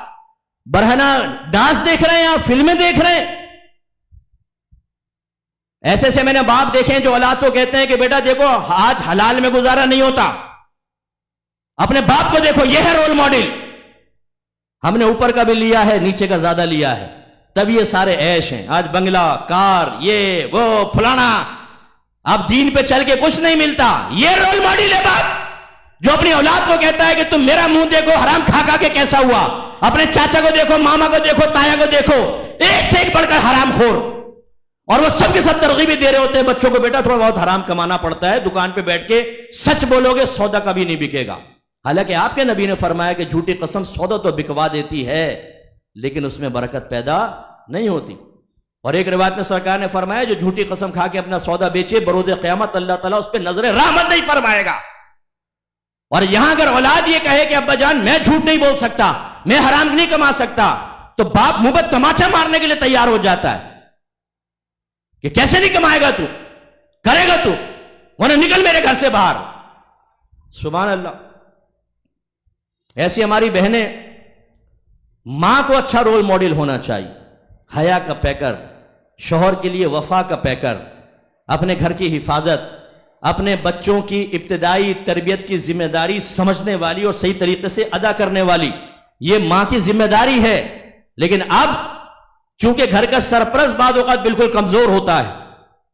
برہنہ ڈانس دیکھ رہے ہیں، آپ فلمیں دیکھ رہے ہیں۔ ایسے سے میں نے باپ دیکھے ہیں جو اولاد کو کہتے ہیں کہ بیٹا دیکھو آج حلال میں گزارا نہیں ہوتا، اپنے باپ کو دیکھو، یہ ہے رول ماڈل۔ ہم نے اوپر کا بھی لیا ہے، نیچے کا زیادہ لیا ہے، تب یہ سارے عیش ہیں۔ آج بنگلہ، کار، یہ وہ فلانا، اب دین پہ چل کے کچھ نہیں ملتا۔ یہ رول ماڈل ہے باپ جو اپنی اولاد کو کہتا ہے کہ تم میرا منہ دیکھو حرام کھا کھا کے کیسا ہوا، اپنے چاچا کو دیکھو، ماما کو دیکھو، تایا کو دیکھو، ایک سے ایک بڑھ کر حرام خور، اور وہ سب کے سب ترغیبیں دے رہے ہوتے ہیں بچوں کو، بیٹا تھوڑا بہت حرام کمانا پڑتا ہے، دکان پہ بیٹھ کے سچ بولو گے سودا کبھی نہیں بکے گا۔ حالانکہ آپ کے نبی نے فرمایا کہ جھوٹی قسم سودا تو بکوا دیتی ہے لیکن اس میں برکت پیدا نہیں ہوتی۔ اور ایک روایت میں سرکار نے فرمایا جو جھوٹی قسم کھا کے اپنا سودا بیچے بروز قیامت اللہ تعالیٰ اس پہ نظر رحمت نہیں فرمائے گا۔ اور یہاں اگر اولاد یہ کہے کہ ابا جان میں جھوٹ نہیں بول سکتا، میں حرام نہیں کما سکتا، تو باپ منہ پہ تماچا مارنے کے لیے تیار ہو جاتا ہے کہ کیسے نہیں کمائے گا تو؟ کرے گا تو، ورنہ نکل میرے گھر سے باہر. سبحان اللہ. ایسی ہماری بہنیں، ماں کو اچھا رول ماڈل ہونا چاہیے، حیا کا پیکر، شوہر کے لیے وفا کا پیکر، اپنے گھر کی حفاظت، اپنے بچوں کی ابتدائی تربیت کی ذمہ داری سمجھنے والی اور صحیح طریقے سے ادا کرنے والی، یہ ماں کی ذمہ داری ہے. لیکن اب چونکہ گھر کا سرپرست بعض اوقات بالکل کمزور ہوتا ہے،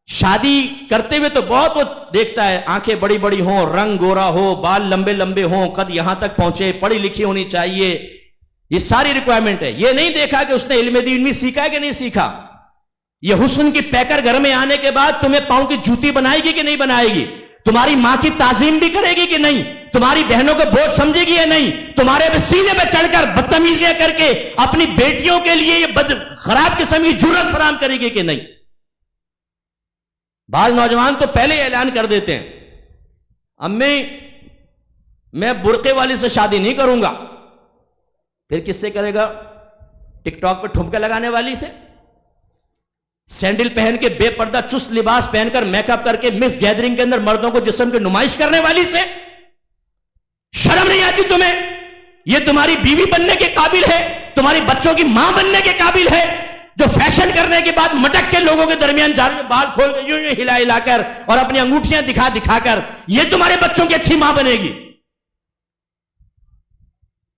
شادی کرتے ہوئے تو بہت وہ دیکھتا ہے، آنکھیں بڑی بڑی ہوں، رنگ گورا ہو، بال لمبے لمبے ہوں، قد یہاں تک پہنچے، پڑھی لکھی ہونی چاہیے، یہ ساری ریکوائرمنٹ ہے. یہ نہیں دیکھا کہ اس نے علم دین بھی سیکھا ہے کہ نہیں سیکھا. یہ حسن کی پیکر گھر میں آنے کے بعد تمہیں پاؤں کی جوتی بنائے گی کہ نہیں بنائے گی، تمہاری ماں کی تعظیم بھی کرے گی کہ نہیں، تمہاری بہنوں کو بوجھ سمجھے گی یا نہیں، تمہارے سینے پہ چڑھ کر بدتمیزیاں کر کے اپنی بیٹیوں کے لیے یہ خراب قسم کی جرات فراہم کرے گی کہ نہیں. بعض نوجوان تو پہلے اعلان کر دیتے ہیں، امی میں برقعے والی سے شادی نہیں کروں گا. پھر کس سے کرے گا؟ ٹک ٹاک پہ ٹھمکا لگانے والی سے، سینڈل پہن کے بے پردہ چست لباس پہن کر میک اپ کر کے مس گیدرنگ کے اندر مردوں کو جسم کی نمائش کرنے والی سے. شرم نہیں آتی تمہیں؟ یہ تمہاری بیوی بننے کے قابل ہے، تمہاری بچوں کی ماں بننے کے قابل ہے، جو فیشن کرنے کے بعد مٹک کے لوگوں کے درمیان جا کے بال کھول کے یوں ہلا ہلا کر اور اپنی انگوٹھیاں دکھا دکھا کر یہ تمہارے بچوں کی اچھی ماں بنے گی.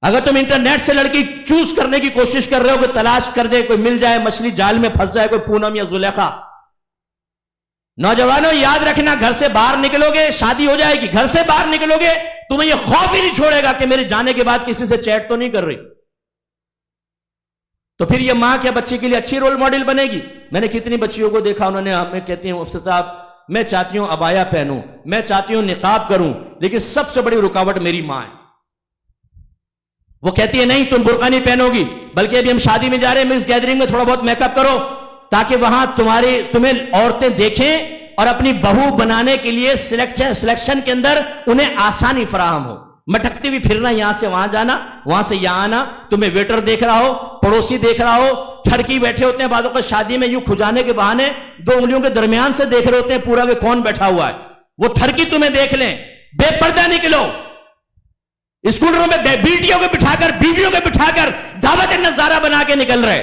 اگر تم انٹرنیٹ سے لڑکی چوز کرنے کی کوشش کر رہے ہو کہ تلاش کر دے، کوئی مل جائے، مچھلی جال میں پھنس جائے، کوئی پونم یا زلیخا، نوجوانوں یاد رکھنا، گھر سے باہر نکلو گے شادی ہو جائے گی، گھر سے باہر نکلو گے تمہیں یہ خوف ہی نہیں چھوڑے گا کہ میرے جانے کے بعد کسی سے چیٹ تو نہیں کر رہی. تو پھر یہ ماں کیا بچے کے لیے اچھی رول ماڈل بنے گی؟ میں نے کتنی بچیوں کو دیکھا، انہوں نے ہمیں کہتی ہیں مفتی صاحب میں چاہتی ہوں عبایا پہنوں، میں چاہتی ہوں نقاب کروں، لیکن سب سے بڑی رکاوٹ میری ماں ہے. وہ کہتی ہے نہیں تم برقع نہیں پہنو گی، بلکہ ابھی ہم شادی میں جا رہے ہیں، مس گیدرنگ میں تھوڑا بہت میک اپ کرو تاکہ وہاں تمہیں عورتیں دیکھیں اور اپنی بہو بنانے کے لیے سلیکشن کے اندر انہیں آسانی فراہم ہو. مٹکتے بھی پھرنا، یہاں سے وہاں جانا، وہاں سے یہاں آنا، تمہیں ویٹر دیکھ رہا ہو، پڑوسی دیکھ رہا ہو، ٹھڑکی بیٹھے ہوتے ہیں بعض اوقات شادی میں یوں کھجانے کے بہانے دو انگلیوں کے درمیان سے دیکھ رہے ہوتے ہیں پورا کہ کون بیٹھا ہوا ہے، وہ ٹھڑکی تمہیں دیکھ لیں. بے پردہ نکلو، اسکوٹروں میں بیٹیوں کو بٹھا کر بیویوں کو بٹھا کر دعوت نظارہ بنا کے نکل رہے،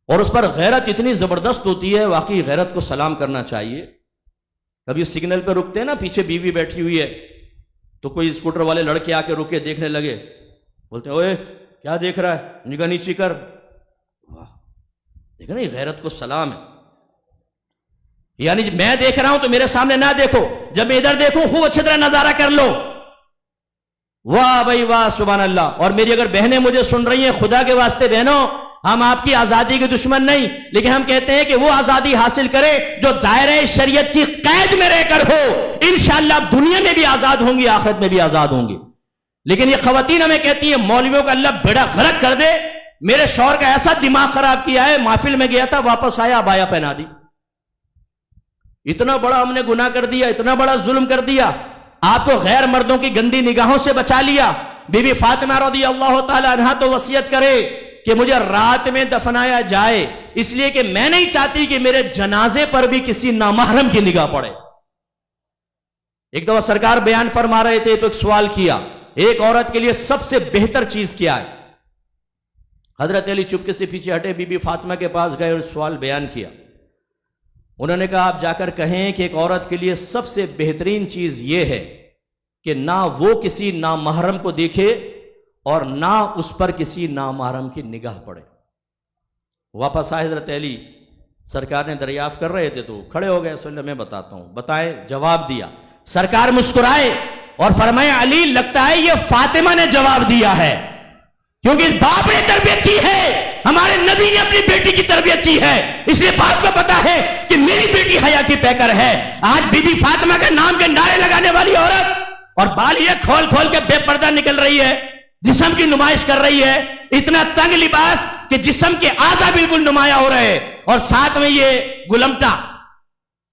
اور اس پر غیرت اتنی زبردست ہوتی ہے، واقعی غیرت کو سلام کرنا چاہیے. کبھی سگنل پہ رکتے ہیں نا، پیچھے بیوی بیٹھی ہوئی ہے تو کوئی اسکوٹر والے لڑکے آ کے رکے، دیکھنے لگے، بولتے ہیں اوے کیا دیکھ رہا ہے، نگاہ نیچی کر. واہ، دیکھا نا، یہ غیرت کو سلام ہے. یعنی میں دیکھ رہا ہوں تو میرے سامنے نہ دیکھو، جب میں ادھر دیکھوں خوب اچھی طرح نظارہ کر لو. واہ بھائی واہ، سبحان اللہ. اور میری اگر بہنیں مجھے سن رہی ہیں، خدا کے واسطے بہنوں، ہم آپ کی آزادی کے دشمن نہیں، لیکن ہم کہتے ہیں کہ وہ آزادی حاصل کرے جو دائرہ شریعت کی قید میں رہ کر ہو. انشاءاللہ دنیا میں بھی آزاد ہوں گی، آخرت میں بھی آزاد ہوں گی. لیکن یہ خواتین ہمیں کہتی ہیں مولویوں کا اللہ بیڑا غرق کر دے. میرے شوہر کا ایسا دماغ خراب کیا ہے، محفل میں گیا تھا، واپس آیا عبایا پہنا دی. اتنا بڑا ہم نے گناہ کر دیا، اتنا بڑا ظلم کر دیا. آپ کو غیر مردوں کی گندی نگاہوں سے بچا لیا. بی بی فاطمہ رضی اللہ تعالی عنہا تو وصیت کرے کہ مجھے رات میں دفنایا جائے، اس لیے کہ میں نہیں چاہتی کہ میرے جنازے پر بھی کسی نامحرم کی نگاہ پڑے. ایک دفعہ سرکار بیان فرما رہے تھے تو ایک سوال کیا، ایک عورت کے لیے سب سے بہتر چیز کیا ہے؟ حضرت علی چپکے سے پیچھے ہٹے، بی بی فاطمہ کے پاس گئے اور سوال بیان کیا. انہوں نے کہا آپ جا کر کہیں کہ ایک عورت کے لیے سب سے بہترین چیز یہ ہے کہ نہ وہ کسی نامحرم کو دیکھے اور نہ اس پر کسی نامحرم کی نگاہ پڑے. واپس آئے حضرت علی، سرکار نے دریافت کر رہے تھے تو کھڑے ہو گئے. میں بتاتا ہوں، بتائیں. جواب دیا. سرکار مسکرائے اور فرمایا علی لگتا ہے یہ فاطمہ نے جواب دیا ہے، کیونکہ اس باپ نے تربیت کی ہے، ہمارے نبی نے اپنی بیٹی کی تربیت کی ہے، اس لیے باپ کو پتا ہے کہ میری بیٹی حیا کی پیکر ہے. آج بی بی فاطمہ کے نام کے نعرے لگانے والی عورت اور بال یہ کھول کھول کے بے پردہ نکل رہی ہے، جسم کی نمائش کر رہی ہے، اتنا تنگ لباس کہ جسم کے اعضاء بالکل نمایاں ہو رہے ہیں، اور ساتھ میں یہ گلمٹا،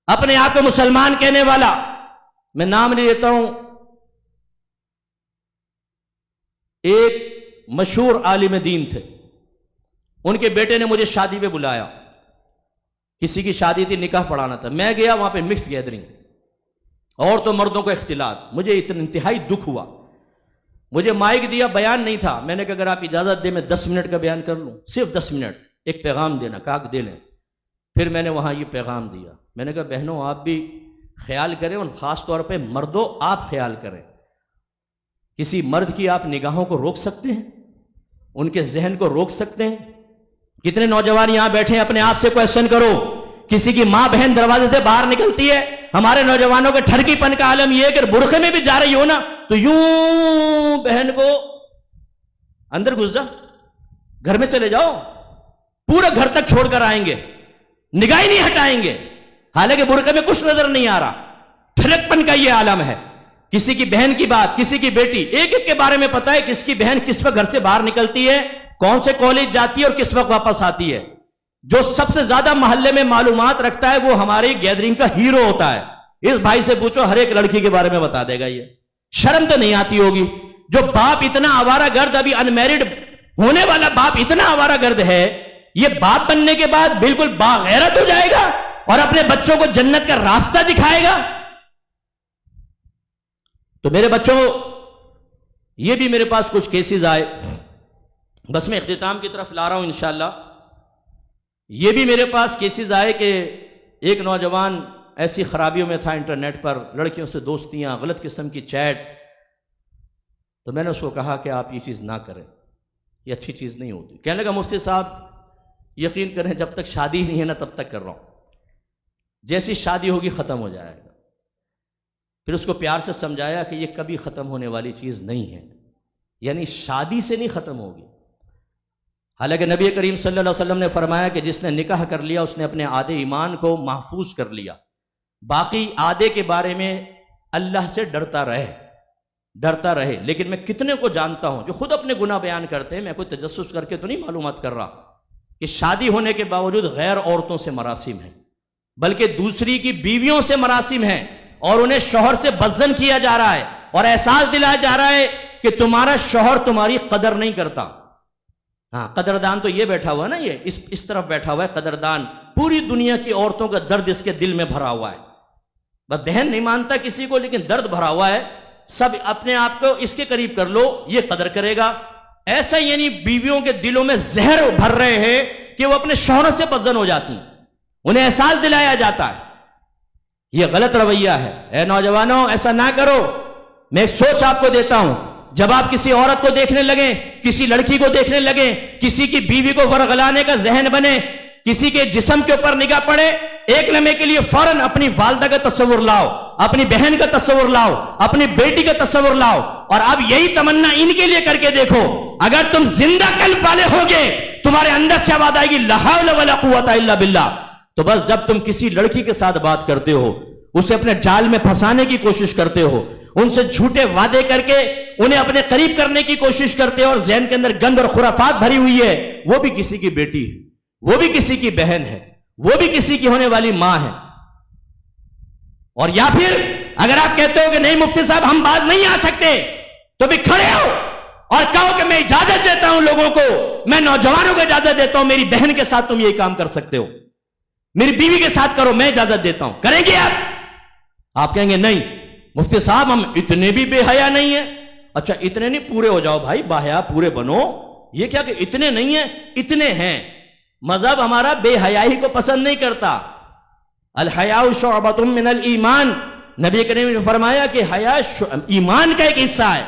اپنے آپ کو مسلمان کہنے والا. میں نام نہیں لیتا ہوں، ایک مشہور عالم دین تھے، ان کے بیٹے نے مجھے شادی پہ بلایا کسی کی شادی تھی، نکاح پڑھانا تھا، میں گیا وہاں پہ مکس گیدرنگ، عورتوں مردوں کو اختلاط. مجھے اتنا انتہائی دکھ ہوا. مجھے مائک دیا، بیان نہیں تھا. میں نے کہا اگر آپ اجازت دیں میں 10 منٹ کا بیان کر لوں، صرف 10 منٹ، ایک پیغام دینا. کہا دے لیں. پھر میں نے وہاں یہ پیغام دیا. میں نے کہا بہنوں آپ بھی خیال کریں، اور خاص طور پہ مردوں آپ خیال کریں. کسی مرد کی آپ نگاہوں کو روک سکتے ہیں؟ ان کے ذہن کو روک سکتے ہیں؟ کتنے نوجوان یہاں بیٹھے ہیں، اپنے آپ سے کویسچن کرو. کسی کی ماں بہن دروازے سے باہر نکلتی ہے، ہمارے نوجوانوں کے ٹھرکی پن کا عالم یہ ہے کہ برقعے میں بھی جا رہی ہو نا تو یوں بہن کو اندر گھس جا، گھر میں چلے جاؤ، پورا گھر تک چھوڑ کر آئیں گے، نگاہ ہی نہیں ہٹائیں گے، حالانکہ برقعے میں کچھ نظر نہیں آ رہا. ٹھرک پن کا یہ عالم ہے. کسی کی بہن کی بات، کسی کی بیٹی، ایک ایک کے بارے میں پتا ہے کس کی بہن کس وقت گھر سے باہر نکلتی ہے، کون سے کالج جاتی ہے اور کس وقت واپس آتی ہے. جو سب سے زیادہ محلے میں معلومات رکھتا ہے وہ ہماری گیدرنگ کا ہیرو ہوتا ہے. اس بھائی سے پوچھو، ہر ایک لڑکی کے بارے میں بتا دے گا. یہ شرم تو نہیں آتی ہوگی؟ جو باپ اتنا آوارہ گرد، ابھی انمیرڈ ہونے والا باپ اتنا آوارہ گرد ہے، یہ باپ بننے کے بعد بالکل باغیرت ہو جائے گا اور اپنے بچوں کو جنت کا راستہ دکھائے گا. تو میرے بچوں، یہ بھی میرے پاس کچھ کیسز آئے، بس میں اختتام کی طرف لا رہا ہوں انشاءاللہ. یہ بھی میرے پاس کیسز آئے کہ ایک نوجوان ایسی خرابیوں میں تھا انٹرنیٹ پر، لڑکیوں سے دوستیاں، غلط قسم کی چیٹ. تو میں نے اس کو کہا کہ آپ یہ چیز نہ کریں، یہ اچھی چیز نہیں ہوتی. کہنے لگا مفتی صاحب یقین کریں جب تک شادی نہیں ہے نا تب تک کر رہا ہوں، جیسی شادی ہوگی ختم ہو جائے گا. پھر اس کو پیار سے سمجھایا کہ یہ کبھی ختم ہونے والی چیز نہیں ہے، یعنی شادی سے نہیں ختم ہوگی. حالانکہ نبی کریم صلی اللہ علیہ وسلم نے فرمایا کہ جس نے نکاح کر لیا اس نے اپنے آدھے ایمان کو محفوظ کر لیا. باقی آدھے کے بارے میں اللہ سے ڈرتا رہے. لیکن میں کتنے کو جانتا ہوں جو خود اپنے گناہ بیان کرتے ہیں، میں کوئی تجسس کر کے تو نہیں معلومات کر رہا، کہ شادی ہونے کے باوجود غیر عورتوں سے مراسم ہیں، بلکہ دوسری کی بیویوں سے مراسم ہیں، اور انہیں شوہر سے بدزن کیا جا رہا ہے اور احساس دلایا جا رہا ہے کہ تمہارا شوہر تمہاری قدر نہیں کرتا. ہاں قدردان تو یہ بیٹھا ہوا ہے نا، یہ اس طرف بیٹھا ہوا ہے قدردان. پوری دنیا کی عورتوں کا درد اس کے دل میں بھرا ہوا ہے. بس بہن نہیں مانتا کسی کو، لیکن درد بھرا ہوا ہے. سب اپنے آپ کو اس کے قریب کر لو، یہ قدر کرے گا. ایسا یعنی بیویوں کے دلوں میں زہر بھر رہے ہیں کہ وہ اپنے شوہر سے بدزن ہو جاتی ہیں، انہیں احساس دلایا جاتا ہے. یہ غلط رویہ ہے. اے نوجوانوں ایسا نہ کرو. میں ایک سوچ آپ کو دیتا ہوں، جب آپ کسی عورت کو دیکھنے لگیں، کسی لڑکی کو دیکھنے لگیں، کسی کی بیوی کو ورغلانے کا ذہن بنے، کسی کے جسم کے اوپر نگاہ پڑے، ایک لمحے کے لیے فوراً اپنی والدہ کا تصور لاؤ، اپنی بہن کا تصور لاؤ، اپنی بیٹی کا تصور لاؤ، اور اب یہی تمنا ان کے لیے کر کے دیکھو. اگر تم زندہ قلب والے ہوگے، تمہارے اندر سے آواز آئے گی لا حول ولا قوت الا باللہ. تو بس جب تم کسی لڑکی کے ساتھ بات کرتے ہو، اسے اپنے جال میں پھنسانے کی کوشش کرتے ہو، ان سے جھوٹے وعدے کر کے انہیں اپنے قریب کرنے کی کوشش کرتے ہو، اور ذہن کے اندر گند اور خرافات بھری ہوئی ہے، وہ بھی کسی کی بیٹی ہے، وہ بھی کسی کی بہن ہے، وہ بھی کسی کی ہونے والی ماں ہے. اور یا پھر اگر آپ کہتے ہو کہ نہیں مفتی صاحب ہم باز نہیں آ سکتے، تو بھی کھڑے ہو اور کہو کہ میں اجازت دیتا ہوں لوگوں کو، میں نوجوانوں کو اجازت دیتا ہوں، میری بہن کے ساتھ تم یہ کام کر سکتے ہو، میری بیوی کے ساتھ کرو، میں اجازت دیتا ہوں. کریں گے آپ کہیں گے نہیں مفتی صاحب ہم اتنے بھی بے حیا نہیں ہیں. اچھا اتنے نہیں، پورے ہو جاؤ بھائی، باحیا پورے بنو. یہ کیا کہ اتنے نہیں ہیں، اتنے ہیں. مذہب ہمارا بے حیائی کو پسند نہیں کرتا. الحیاء شعبۃ من الایمان، نبی کریم نے فرمایا کہ حیا ایمان کا ایک حصہ ہے.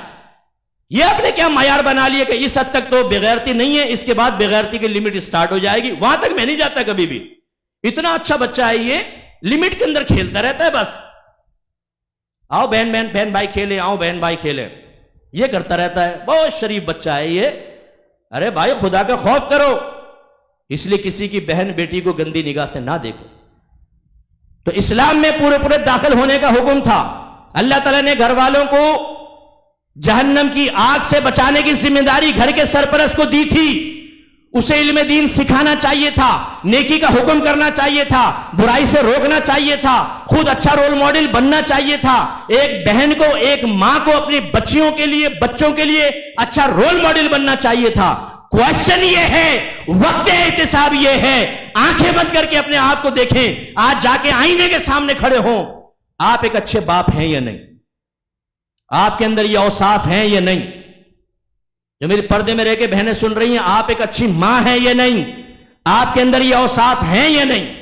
یہ آپ نے کیا معیار بنا لیا کہ اس حد تک تو بغیرتی نہیں ہے، اس کے بعد بغیرتی کی لمٹ سٹارٹ ہو جائے گی، وہاں تک میں نہیں جاتا کبھی بھی. اتنا اچھا بچہ ہے، یہ لمٹ کے اندر کھیلتا رہتا ہے، بس آؤ بہن بھائی کھیلے، آؤ بہن بھائی کھیلے، یہ کرتا رہتا ہے. بہت شریف بچہ ہے یہ. ارے بھائی خدا کا خوف کرو. اس لیے کسی کی بہن بیٹی کو گندی نگاہ سے نہ دیکھو. تو اسلام میں پورے داخل ہونے کا حکم تھا. اللہ تعالیٰ نے گھر والوں کو جہنم کی آگ سے بچانے کی ذمہ داری گھر کے سرپرست کو دی تھی. اسے علم دین سکھانا چاہیے تھا، نیکی کا حکم کرنا چاہیے تھا، برائی سے روکنا چاہیے تھا، خود اچھا رول ماڈل بننا چاہیے تھا. ایک بہن کو، ایک ماں کو اپنی بچیوں کے لیے، بچوں کے لیے اچھا رول ماڈل بننا چاہیے تھا. کوشچن یہ ہے، وقت احتساب یہ ہے، آنکھیں بند کر کے اپنے آپ کو دیکھیں، آج جا کے آئینے کے سامنے کھڑے ہوں، آپ ایک اچھے باپ ہیں یا نہیں؟ آپ کے اندر یہ اوصاف ہیں یا نہیں؟ جو میری پردے میں رہ کے بہنیں سن رہی ہیں، آپ ایک اچھی ماں ہیں یا نہیں؟ آپ کے اندر یہ اوصاف ہیں یا نہیں؟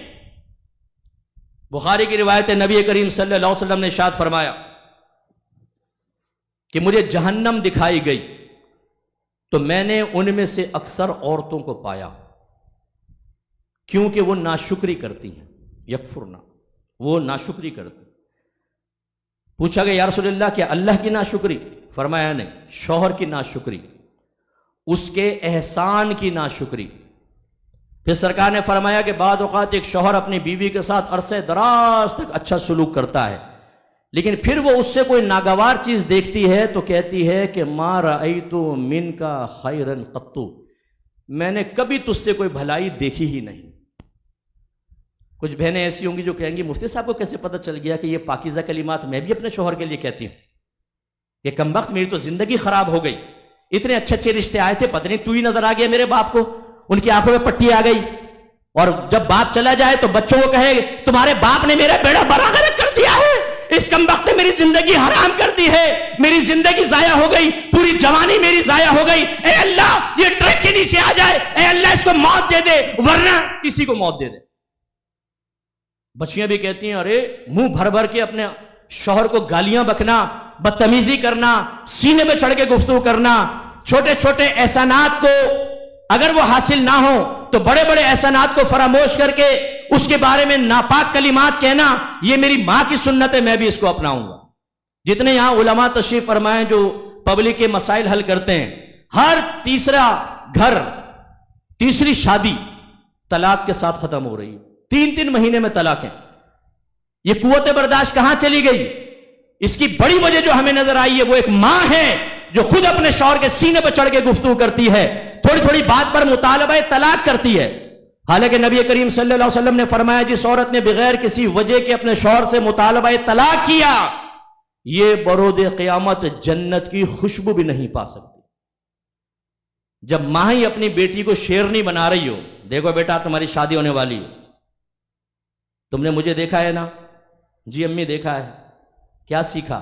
بخاری کی روایت ہے، نبی کریم صلی اللہ علیہ وسلم نے ارشاد فرمایا کہ مجھے جہنم دکھائی گئی تو میں نے ان میں سے اکثر عورتوں کو پایا، کیونکہ وہ ناشکری کرتی ہیں، یکفرنا، وہ ناشکری کرتی۔ پوچھا گیا یا رسول اللہ کیا اللہ کی ناشکری؟ فرمایا نہیں، شوہر کی ناشکری، اس کے احسان کی ناشکری۔ پھر سرکار نے فرمایا کہ بعض اوقات ایک شوہر اپنی بیوی کے ساتھ عرصے دراز تک اچھا سلوک کرتا ہے، لیکن پھر وہ اس سے کوئی ناگوار چیز دیکھتی ہے تو کہتی ہے کہ ما رأیت من کا خیرا قط، میں نے کبھی تجھ سے کوئی بھلائی دیکھی ہی نہیں۔ کچھ بہنیں ایسی ہوں گی جو کہیں گی مفتی صاحب کو کیسے پتہ چل گیا کہ یہ پاکیزہ کلمات میں بھی اپنے شوہر کے لیے کہتی ہوں؟ کہ کمبخت میری تو زندگی خراب ہو گئی، اتنے اچھے اچھے رشتے آئے تھے، پتہ نہیں تو ہی نظر آ گیا میرے باپ کو، ان کی آنکھوں میں پٹی آ گئی، اور جب باپ چلا جائے تو بچوں کو کہے تمہارے باپ نے میرا بیڑا برآمد کر دیا ہے، اس کمبخت نے میری زندگی حرام کر دی ہے، میری زندگی ضائع ہو گئی، پوری جوانی میری ضائع ہو گئی، اے اللہ یہ ٹرک کے نیچے آ جائے، اے اللہ اس کو موت دے دے، ورنہ کسی کو موت دے دے۔ بچیاں بھی کہتی ہیں ارے منہ بھر بھر کے اپنے شوہر کو گالیاں بکنا، بدتمیزی کرنا، سینے میں چڑھ کے گفتگو کرنا، چھوٹے چھوٹے احسانات کو اگر وہ حاصل نہ ہو تو بڑے بڑے احسانات کو فراموش کر کے اس کے بارے میں ناپاک کلمات کہنا، یہ میری ماں کی سنت ہے، میں بھی اس کو اپناؤں گا۔ جتنے یہاں علماء تشریف فرمائیں جو پبلک کے مسائل حل کرتے ہیں، ہر تیسرا گھر، تیسری شادی طلاق کے ساتھ ختم ہو رہی ہے، 3 مہینے میں طلاق ہے۔ یہ قوت برداشت کہاں چلی گئی؟ اس کی بڑی وجہ جو ہمیں نظر آئی ہے وہ ایک ماں ہے جو خود اپنے شوہر کے سینے پر چڑھ کے گفتگو کرتی ہے، تھوڑی تھوڑی بات پر مطالبہ طلاق کرتی ہے۔ حالانکہ نبی کریم صلی اللہ علیہ وسلم نے فرمایا جس عورت نے بغیر کسی وجہ کے اپنے شوہر سے مطالبہ طلاق کیا، یہ برود قیامت جنت کی خوشبو بھی نہیں پا سکتی۔ جب ماں ہی اپنی بیٹی کو شیرنی بنا رہی ہو، دیکھو بیٹا تمہاری شادی ہونے والی ہے، تم نے مجھے دیکھا ہے نا؟ جی امی دیکھا ہے۔ کیا سیکھا؟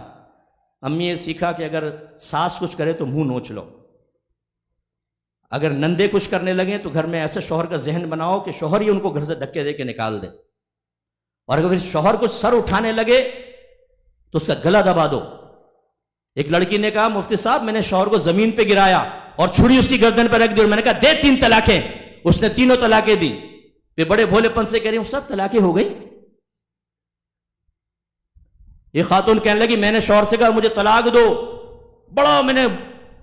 امی یہ سیکھا کہ اگر ساس کچھ کرے تو منہ نوچ لو، اگر نندے کچھ کرنے لگیں تو گھر میں ایسے شوہر کا ذہن بناؤ کہ شوہر ہی ان کو گھر سے دھکے دے کے نکال دے، اور اگر شوہر کچھ سر اٹھانے لگے تو اس کا گلا دبا دو۔ ایک لڑکی نے کہا مفتی صاحب میں نے شوہر کو زمین پہ گرایا اور چھری اس کی گردن پہ رکھ دی، اور میں نے کہا دے 3 طلاقیں، اس نے 3 طلاقیں دی۔ پھر بڑے بھولے پن سے کہہ رہی ہوں سب طلاقیں ہو گئی۔ یہ خاتون کہنے لگی میں نے شوہر سے کہا مجھے طلاق دو، بڑا میں نے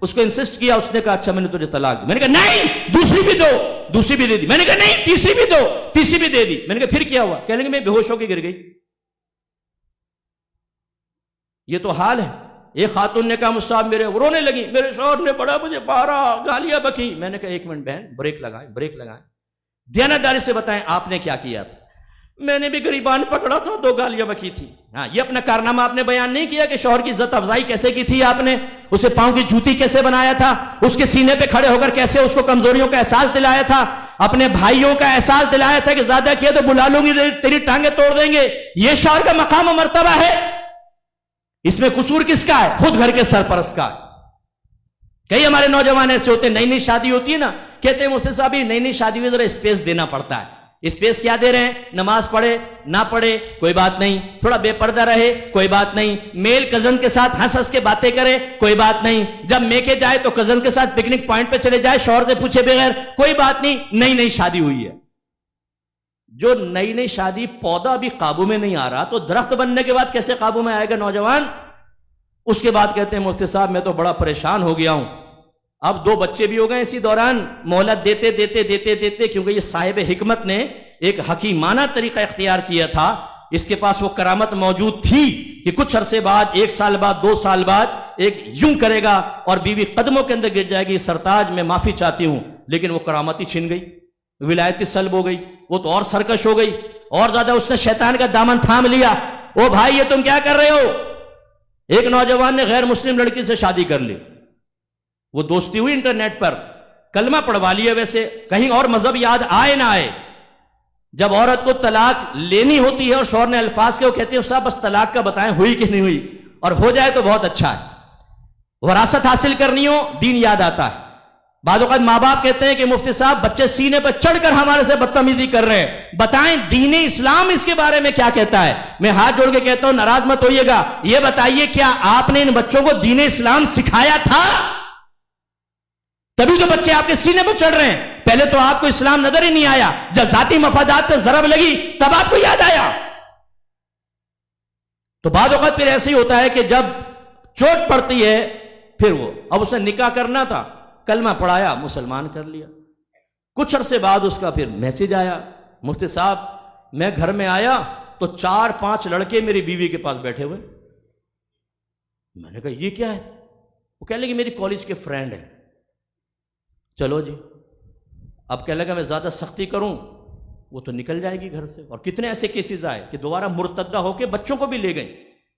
اس کو انسسٹ کیا، اس نے کہا اچھا میں نے تجھے طلاق دی۔ میں نے کہا نہیں دوسری بھی دو، دوسری بھی دے دی۔ میں نے کہا نہیں تیسری بھی دو، تیسری بھی دے دی۔ میں نے کہا پھر کیا ہوا؟ کہنے لگے میں بے ہوش ہو کے گر گئی۔ یہ تو حال ہے۔ ایک خاتون نے کہا مجھ صاحب میرے رونے لگی، میرے شوہر نے بڑا مجھے مارا، گالیاں بکی۔ میں نے کہا ایک منٹ بہن بریک لگائیں، بریک لگائیں، دیانتداری سے بتائیں آپ نے کیا کیا تھا؟ میں نے بھی گریبان پکڑا تھا، 2 گالیاں بکی تھی۔ ہاں یہ اپنا کارنامہ آپ نے بیان نہیں کیا کہ شوہر کی عزت افزائی کیسے کی تھی آپ نے، اسے پاؤں کی جوتی کیسے بنایا تھا، اس کے سینے پہ کھڑے ہو کر کیسے اس کو کمزوریوں کا احساس دلایا تھا، اپنے بھائیوں کا احساس دلایا تھا کہ زیادہ کیا تو بلا لوں گی تیری ٹانگیں توڑ دیں گے۔ یہ شوہر کا مقام و مرتبہ ہے؟ اس میں قصور کس کا ہے؟ خود گھر کے سرپرست کا ہے۔ کئی ہمارے نوجوان ایسے ہوتے ہیں، نئی نئی شادی ہوتی ہے نا، کہتے ہیں مفتی صاحب نئی نئی شادی میں ذرا اسپیس دینا پڑتا ہے۔ اسپیس کیا دے رہے ہیں؟ نماز پڑھے نہ پڑھے کوئی بات نہیں، تھوڑا بے پردہ رہے کوئی بات نہیں، میل کزن کے ساتھ ہنس ہنس کے باتیں کرے کوئی بات نہیں، جب میکے جائے تو کزن کے ساتھ پکنک پوائنٹ پہ چلے جائے شوہر سے پوچھے بغیر کوئی بات نہیں، نئی نئی شادی ہوئی ہے۔ جو نئی نئی شادی پودا بھی قابو میں نہیں آ رہا تو درخت بننے کے بعد کیسے قابو میں آئے گا نوجوان؟ اس کے بعد کہتے ہیں مفتی صاحب میں تو بڑا پریشان ہو گیا ہوں، اب 2 بچے بھی ہو گئے اسی دوران، مہلت دیتے دیتے دیتے دیتے، کیونکہ یہ صاحب حکمت نے ایک حکیمانہ طریقہ اختیار کیا تھا، اس کے پاس وہ کرامت موجود تھی کہ کچھ عرصے بعد 1 سال بعد 2 سال بعد ایک یوں کرے گا اور بیوی قدموں کے اندر گر جائے گی، سرتاج میں معافی چاہتی ہوں، لیکن وہ کرامت ہی چھن گئی، ولایت سلب ہو گئی، وہ تو اور سرکش ہو گئی، اور زیادہ اس نے شیطان کا دامن تھام لیا۔ او بھائی یہ تم کیا کر رہے ہو؟ ایک نوجوان نے غیر مسلم لڑکی سے شادی کر لی، وہ دوستی ہوئی انٹرنیٹ پر، کلمہ پڑھوا لیا، ویسے کہیں اور مذہب یاد آئے نہ آئے، جب عورت کو طلاق لینی ہوتی ہے اور شوہر نے الفاظ کے وہ کہتے ہیں صاحب بس طلاق کا بتائیں ہوئی کہ نہیں ہوئی، اور ہو جائے تو بہت اچھا ہے، وراثت حاصل کرنی ہو دین یاد آتا ہے۔ بعض اوقات ماں باپ کہتے ہیں کہ مفتی صاحب بچے سینے پر چڑھ کر ہمارے سے بدتمیزی کر رہے ہیں، بتائیں دین اسلام اس کے بارے میں کیا کہتا ہے۔ میں ہاتھ جوڑ کے کہتا ہوں ناراض مت ہوئیے گا، یہ بتائیے کیا آپ نے ان بچوں کو دین اسلام سکھایا تھا؟ تبھی تو بچے آپ کے سینے پر چڑھ رہے ہیں۔ پہلے تو آپ کو اسلام نظر ہی نہیں آیا، جب ذاتی مفادات پہ ضرب لگی تب آپ کو یاد آیا۔ تو بعض اوقات پھر ایسے ہی ہوتا ہے کہ جب چوٹ پڑتی ہے پھر وہ اب اسے نکاح کرنا تھا، کلمہ پڑھایا، مسلمان کر لیا، کچھ عرصے بعد اس کا پھر میسج آیا مفتی صاحب میں گھر میں آیا تو 4-5 لڑکے میری بیوی کے پاس بیٹھے ہوئے۔ میں نے کہا یہ کیا ہے؟ وہ کہنے لگے میری کالج کے فرینڈ ہیں۔ چلو جی، اب کہنے لگا میں زیادہ سختی کروں وہ تو نکل جائے گی گھر سے، اور کتنے ایسے کیسز آئے کہ دوبارہ مرتدہ ہو کے بچوں کو بھی لے گئیں،